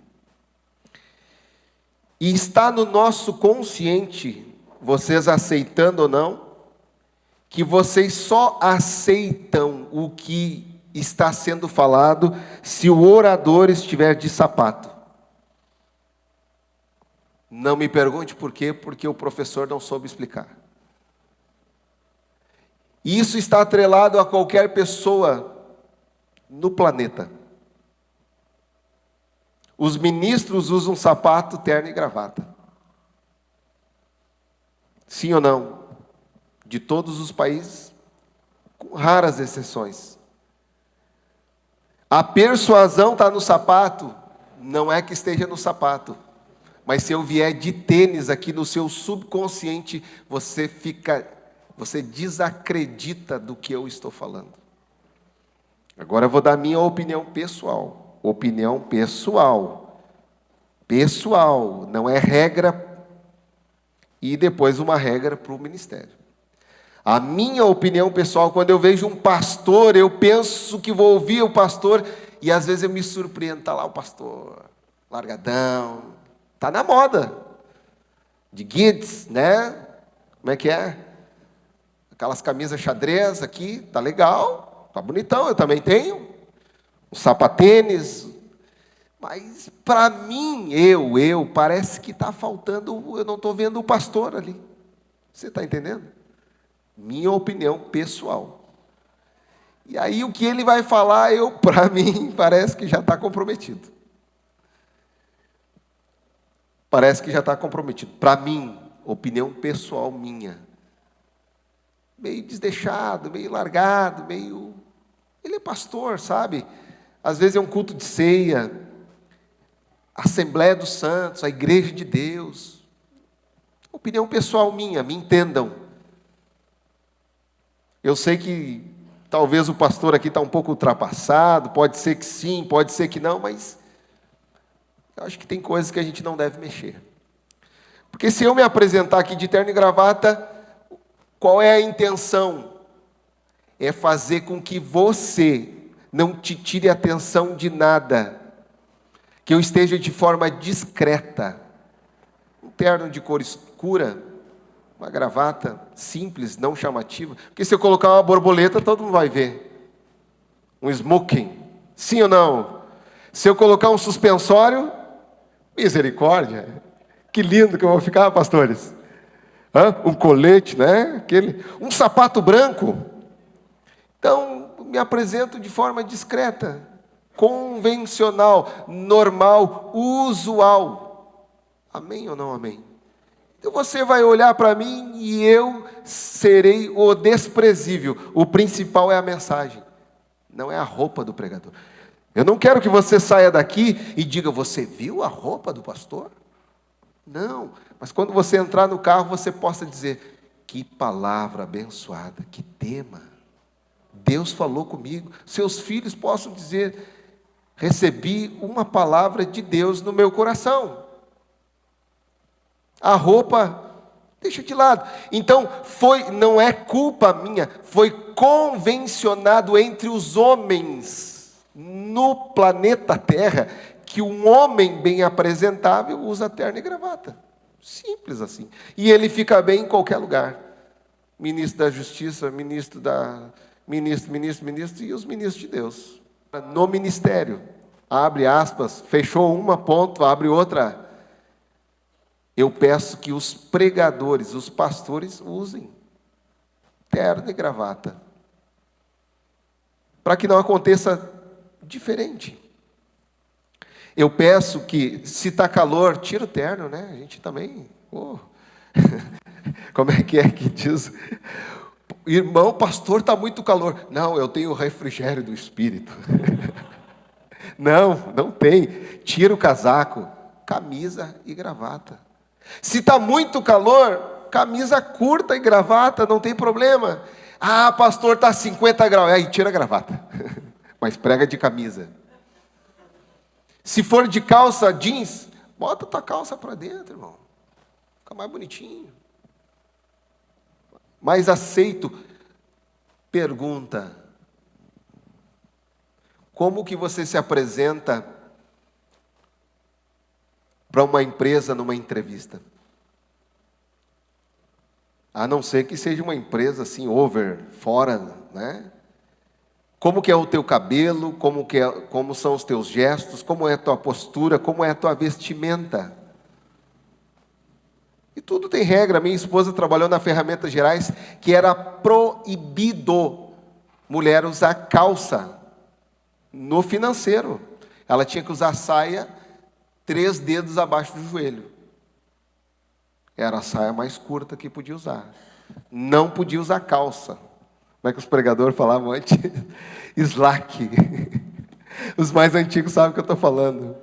E está no nosso consciente, vocês aceitando ou não, que vocês só aceitam o que está sendo falado se o orador estiver de sapato. Não me pergunte por quê, porque o professor não soube explicar. Isso está atrelado a qualquer pessoa no planeta. Os ministros usam sapato, terno e gravata. Sim ou não? De todos os países, com raras exceções. A persuasão está no sapato, não é que esteja no sapato, mas se eu vier de tênis aqui no seu subconsciente, você desacredita do que eu estou falando. Agora eu vou dar minha opinião pessoal. Opinião pessoal. Pessoal, não é regra e depois uma regra para o ministério. A minha opinião pessoal, quando eu vejo um pastor, eu penso que vou ouvir o pastor, e às vezes eu me surpreendo, está lá o pastor, largadão, está na moda, de guides, né? Como é que é? Aquelas camisas xadrez aqui, tá legal, tá bonitão, eu também tenho, um sapatênis, mas para mim, parece que está faltando, eu não estou vendo o pastor ali, você está entendendo? Minha opinião pessoal. E aí o que ele vai falar, para mim, parece que já está comprometido. Parece que já está comprometido. Para mim, opinião pessoal minha. Meio desleixado, meio largado, meio... Ele é pastor, sabe? Às vezes é um culto de ceia, Assembleia dos Santos, a Igreja de Deus. Opinião pessoal minha, me entendam. Eu sei que talvez o pastor aqui está um pouco ultrapassado, pode ser que sim, pode ser que não, mas eu acho que tem coisas que a gente não deve mexer. Porque se eu me apresentar aqui de terno e gravata, qual é a intenção? É fazer com que você não te tire a atenção de nada, que eu esteja de forma discreta, um terno de cor escura, uma gravata simples, não chamativa, porque se eu colocar uma borboleta, todo mundo vai ver, um smoking, sim ou não? Se eu colocar um suspensório, misericórdia, que lindo que eu vou ficar, pastores. Um colete, né? Um sapato branco. Então, me apresento de forma discreta, convencional, normal, usual. Amém ou não amém? Então você vai olhar para mim e eu serei o desprezível. O principal é a mensagem, não é a roupa do pregador. Eu não quero que você saia daqui e diga, você viu a roupa do pastor? Não, mas quando você entrar no carro, você possa dizer, que palavra abençoada, que tema. Deus falou comigo. Seus filhos possam dizer, recebi uma palavra de Deus no meu coração. A roupa, deixa de lado. Então, não é culpa minha, foi convencionado entre os homens no planeta Terra que um homem bem apresentável usa terno e gravata. Simples assim. E ele fica bem em qualquer lugar. Ministro da Justiça, ministro e os ministros de Deus. No ministério, abre aspas, fechou uma ponto, abre outra. Eu peço que os pregadores, os pastores, usem terno e gravata. Para que não aconteça diferente. Eu peço que, se está calor, tira o terno, né? A gente também... Como é que diz? Irmão, pastor, está muito calor. Não, eu tenho o refrigério do Espírito. Não tem. Tira o casaco, camisa e gravata. Se está muito calor, camisa curta e gravata, não tem problema. Ah, pastor, está 50 graus. Aí tira a gravata. Mas prega de camisa. Se for de calça jeans, bota tua calça para dentro, irmão. Fica mais bonitinho. Mais aceito. Pergunta. Como que você se apresenta para uma empresa numa entrevista? A não ser que seja uma empresa assim, fora, né? Como que é o teu cabelo, como são os teus gestos, como é a tua postura, como é a tua vestimenta. E tudo tem regra. Minha esposa trabalhou na Ferramentas Gerais, que era proibido mulher usar calça no financeiro. Ela tinha que usar saia 3 dedos abaixo do joelho. Era a saia mais curta que podia usar. Não podia usar calça. Como é que os pregadores falavam antes? Slack. Os mais antigos sabem o que eu estou falando.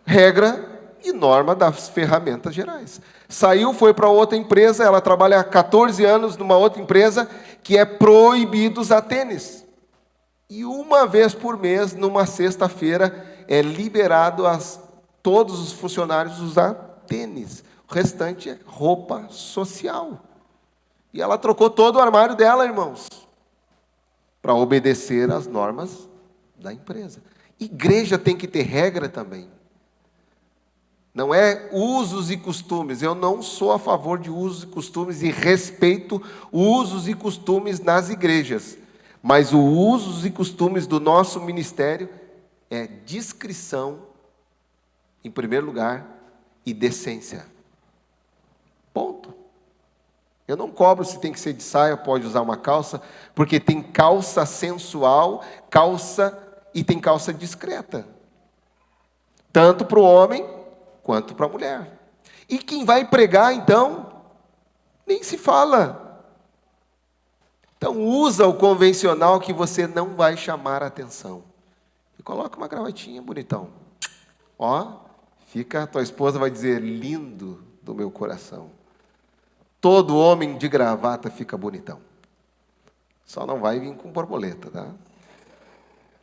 Regra e norma das Ferramentas Gerais. Saiu, foi para outra empresa, ela trabalha há 14 anos numa outra empresa que é proibido usar tênis. E uma vez por mês, numa sexta-feira, é liberado todos os funcionários usar tênis. O restante é roupa social. E ela trocou todo o armário dela, irmãos, para obedecer às normas da empresa. Igreja tem que ter regra também. Não é usos e costumes. Eu não sou a favor de usos e costumes e respeito usos e costumes nas igrejas. Mas os usos e costumes do nosso ministério é discrição, em primeiro lugar, e decência. Ponto. Eu não cobro se tem que ser de saia, pode usar uma calça, porque tem calça sensual, e tem calça discreta. Tanto para o homem, quanto para a mulher. E quem vai pregar, então, nem se fala. Então, usa o convencional que você não vai chamar a atenção. E coloca uma gravatinha bonitão. Tua esposa vai dizer, lindo do meu coração. Todo homem de gravata fica bonitão. Só não vai vir com borboleta, tá?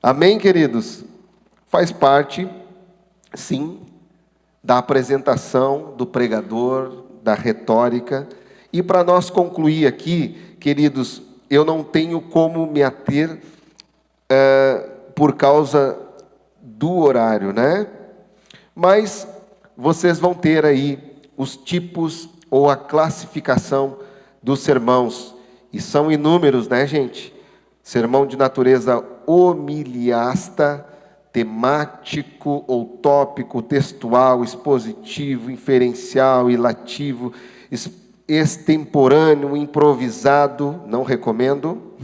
Amém, queridos? Faz parte, sim, da apresentação do pregador, da retórica. E para nós concluir aqui, queridos, eu não tenho como me ater por causa do horário, né? Mas vocês vão ter aí os tipos ou a classificação dos sermãos, e são inúmeros, né, gente? Sermão de natureza homiliasta, temático ou tópico, textual, expositivo, inferencial, ilativo, extemporâneo, improvisado, não recomendo.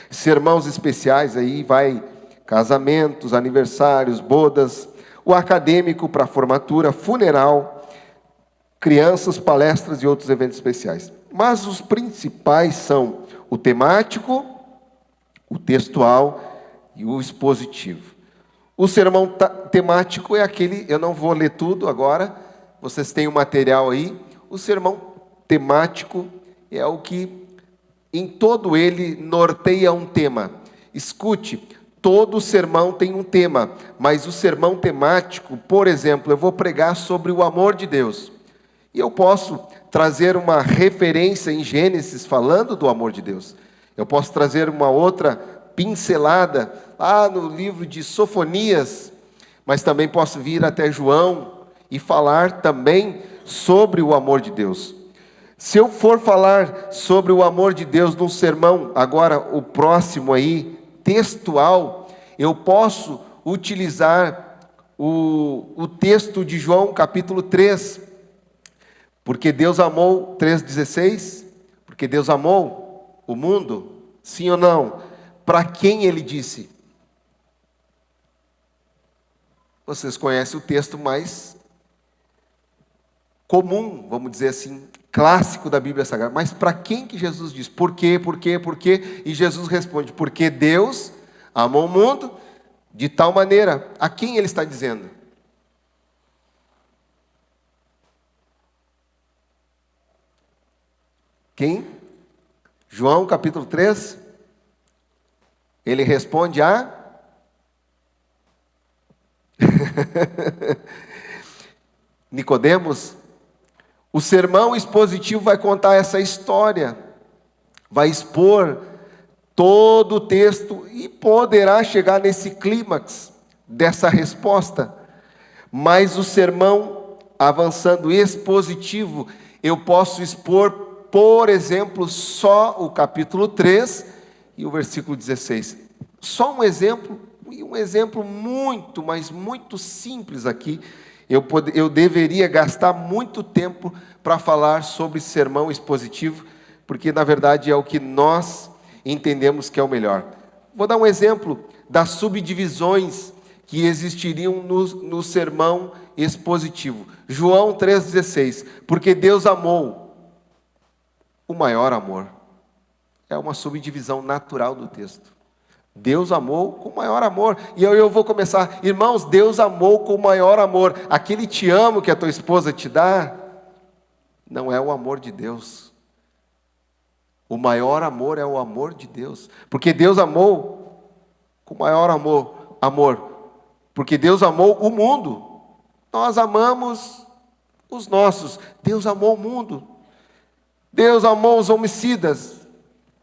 Sermãos especiais, aí vai casamentos, aniversários, bodas, o acadêmico para formatura, funeral, crianças, palestras e outros eventos especiais. Mas os principais são o temático, o textual e o expositivo. O sermão temático é aquele, eu não vou ler tudo agora, vocês têm o material aí. O sermão temático é o que em todo ele norteia um tema. Escute, todo sermão tem um tema, mas o sermão temático, por exemplo, eu vou pregar sobre o amor de Deus. E eu posso trazer uma referência em Gênesis falando do amor de Deus. Eu posso trazer uma outra pincelada lá no livro de Sofonias, mas também posso vir até João e falar também sobre o amor de Deus. Se eu for falar sobre o amor de Deus num sermão, agora o próximo aí, textual, eu posso utilizar o texto de João capítulo 3, porque Deus amou, 3,16, porque Deus amou o mundo, sim ou não? Para quem ele disse? Vocês conhecem o texto mais comum, vamos dizer assim, clássico da Bíblia Sagrada. Mas para quem que Jesus diz? Por quê, por quê, por quê? E Jesus responde, porque Deus amou o mundo de tal maneira. A quem ele está dizendo? Quem? João capítulo 3. Ele responde a... Nicodemos. O sermão expositivo vai contar essa história, vai expor todo o texto e poderá chegar nesse clímax dessa resposta. Mas o sermão, avançando expositivo, eu posso expor, por exemplo, só o capítulo 3 e o versículo 16. Só um exemplo, e um exemplo muito, mas muito simples aqui. Eu deveria gastar muito tempo para falar sobre sermão expositivo, porque na verdade é o que nós entendemos que é o melhor. Vou dar um exemplo das subdivisões que existiriam no sermão expositivo. João 3,16. Porque Deus amou, o maior amor. É uma subdivisão natural do texto. Deus amou com o maior amor. E eu vou começar, irmãos, Deus amou com o maior amor. Aquele te amo que a tua esposa te dá, não é o amor de Deus. O maior amor é o amor de Deus. Porque Deus amou com o maior amor. Porque Deus amou o mundo. Nós amamos os nossos. Deus amou o mundo. Deus amou os homicidas.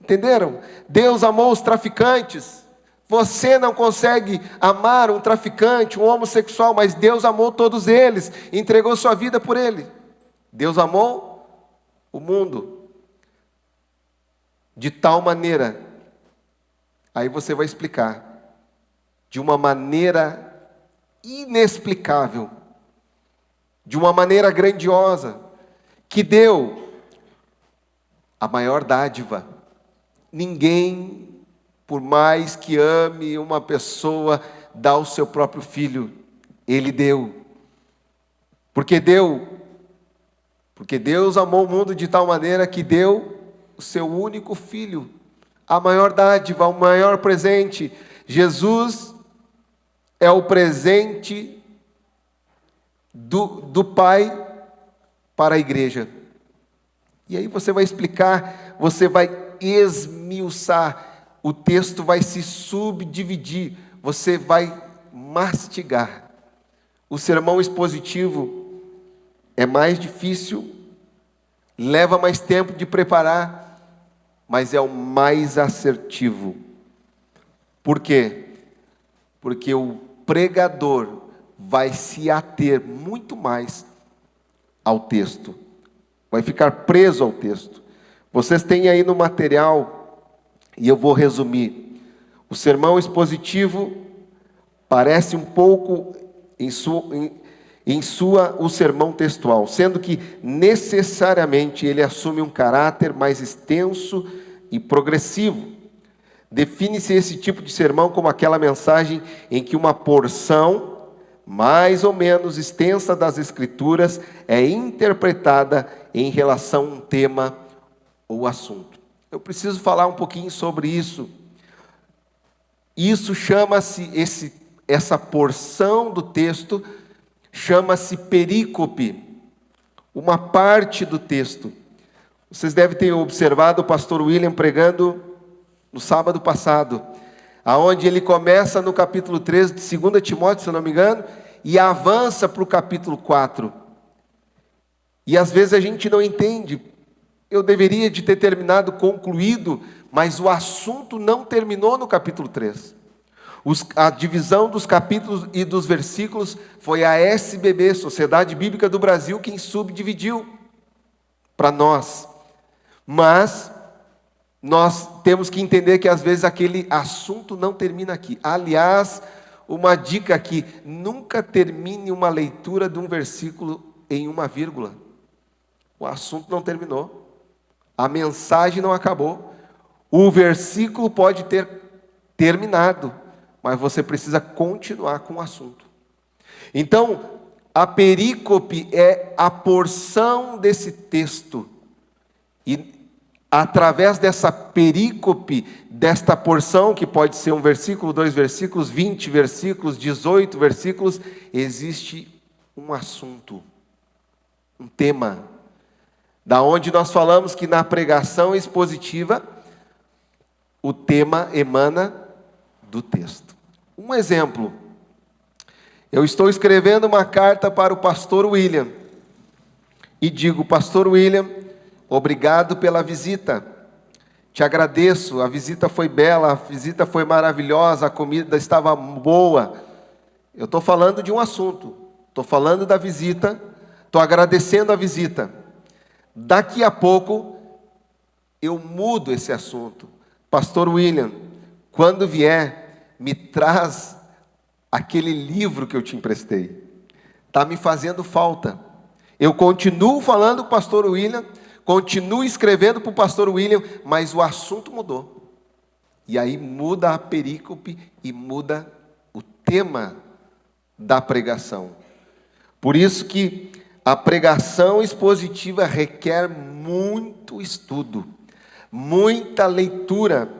Entenderam? Deus amou os traficantes. Você não consegue amar um traficante, um homossexual, mas Deus amou todos eles, entregou sua vida por ele. Deus amou o mundo de tal maneira, aí você vai explicar, de uma maneira inexplicável, de uma maneira grandiosa, que deu a maior dádiva. Ninguém, por mais que ame uma pessoa, dá o seu próprio filho. Ele deu. Porque Deus amou o mundo de tal maneira que deu o seu único filho. A maior dádiva, o maior presente. Jesus é o presente do Pai para a igreja. E aí você vai explicar, você vai esmiuçar, o texto vai se subdividir, você vai mastigar. O sermão expositivo é mais difícil, leva mais tempo de preparar, mas é o mais assertivo. Por quê? Porque o pregador vai se ater muito mais ao texto, vai ficar preso ao texto. Vocês têm aí no material, e eu vou resumir. O sermão expositivo parece um pouco o sermão textual, sendo que necessariamente ele assume um caráter mais extenso e progressivo. Define-se esse tipo de sermão como aquela mensagem em que uma porção mais ou menos extensa das Escrituras é interpretada em relação a um tema ou assunto. Eu preciso falar um pouquinho sobre isso. Isso chama-se, essa porção do texto, chama-se perícope, uma parte do texto. Vocês devem ter observado o pastor William pregando no sábado passado, aonde ele começa no capítulo 3 de 2 Timóteo, se eu não me engano, e avança para o capítulo 4. E às vezes a gente não entende. Eu deveria de ter terminado, concluído, mas o assunto não terminou no capítulo 3. A divisão dos capítulos e dos versículos foi a SBB, Sociedade Bíblica do Brasil, quem subdividiu para nós. Mas nós temos que entender que às vezes aquele assunto não termina aqui. Aliás, uma dica aqui: nunca termine uma leitura de um versículo em uma vírgula. O assunto não terminou, a mensagem não acabou, o versículo pode ter terminado, mas você precisa continuar com o assunto. Então, a perícope é a porção desse texto, e através dessa perícope, desta porção, que pode ser um versículo, 2 versículos, 20 versículos, 18 versículos, existe um assunto, um tema, da onde nós falamos que na pregação expositiva, o tema emana do texto. Um exemplo: eu estou escrevendo uma carta para o pastor William, e digo: pastor William, obrigado pela visita, te agradeço, a visita foi bela, a visita foi maravilhosa, a comida estava boa. Eu estou falando de um assunto, estou falando da visita, estou agradecendo a visita. Daqui a pouco, eu mudo esse assunto. Pastor William, quando vier, me traz aquele livro que eu te emprestei. Está me fazendo falta. Eu continuo falando com o pastor William, continuo escrevendo para o pastor William, mas o assunto mudou. E aí muda a perícope e muda o tema da pregação. Por isso que a pregação expositiva requer muito estudo, muita leitura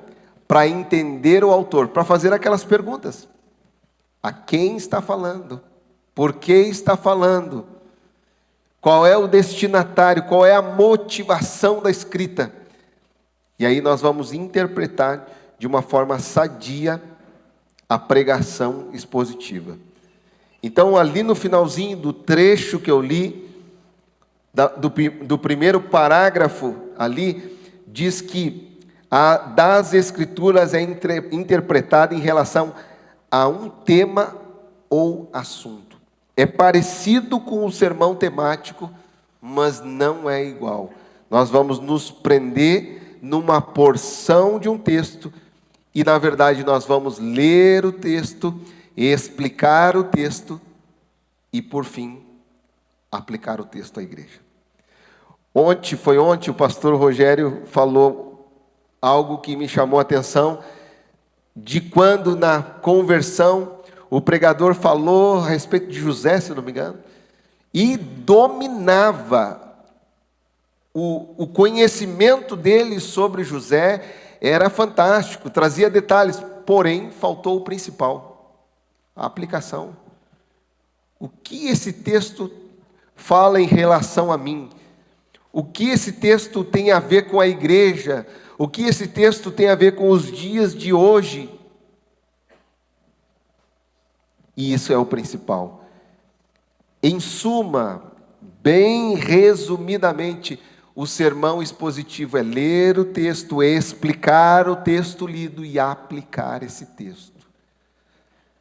para entender o autor, para fazer aquelas perguntas. A quem está falando? Por que está falando? Qual é o destinatário? Qual é a motivação da escrita? E aí nós vamos interpretar de uma forma sadia a pregação expositiva. Então, ali no finalzinho do trecho que eu li, do primeiro parágrafo ali, diz que a das Escrituras é interpretada em relação a um tema ou assunto. É parecido com o sermão temático, mas não é igual. Nós vamos nos prender numa porção de um texto, e na verdade nós vamos ler o texto, explicar o texto e, por fim, aplicar o texto à igreja. Ontem o pastor Rogério falou algo que me chamou a atenção, de quando na conversão o pregador falou a respeito de José, se não me engano, e dominava o conhecimento dele sobre José, era fantástico, trazia detalhes, porém faltou o principal, a aplicação. O que esse texto fala em relação a mim? O que esse texto tem a ver com a igreja? O que esse texto tem a ver com os dias de hoje? E isso é o principal. Em suma, bem resumidamente, O sermão expositivo é ler o texto, explicar o texto lido e aplicar esse texto.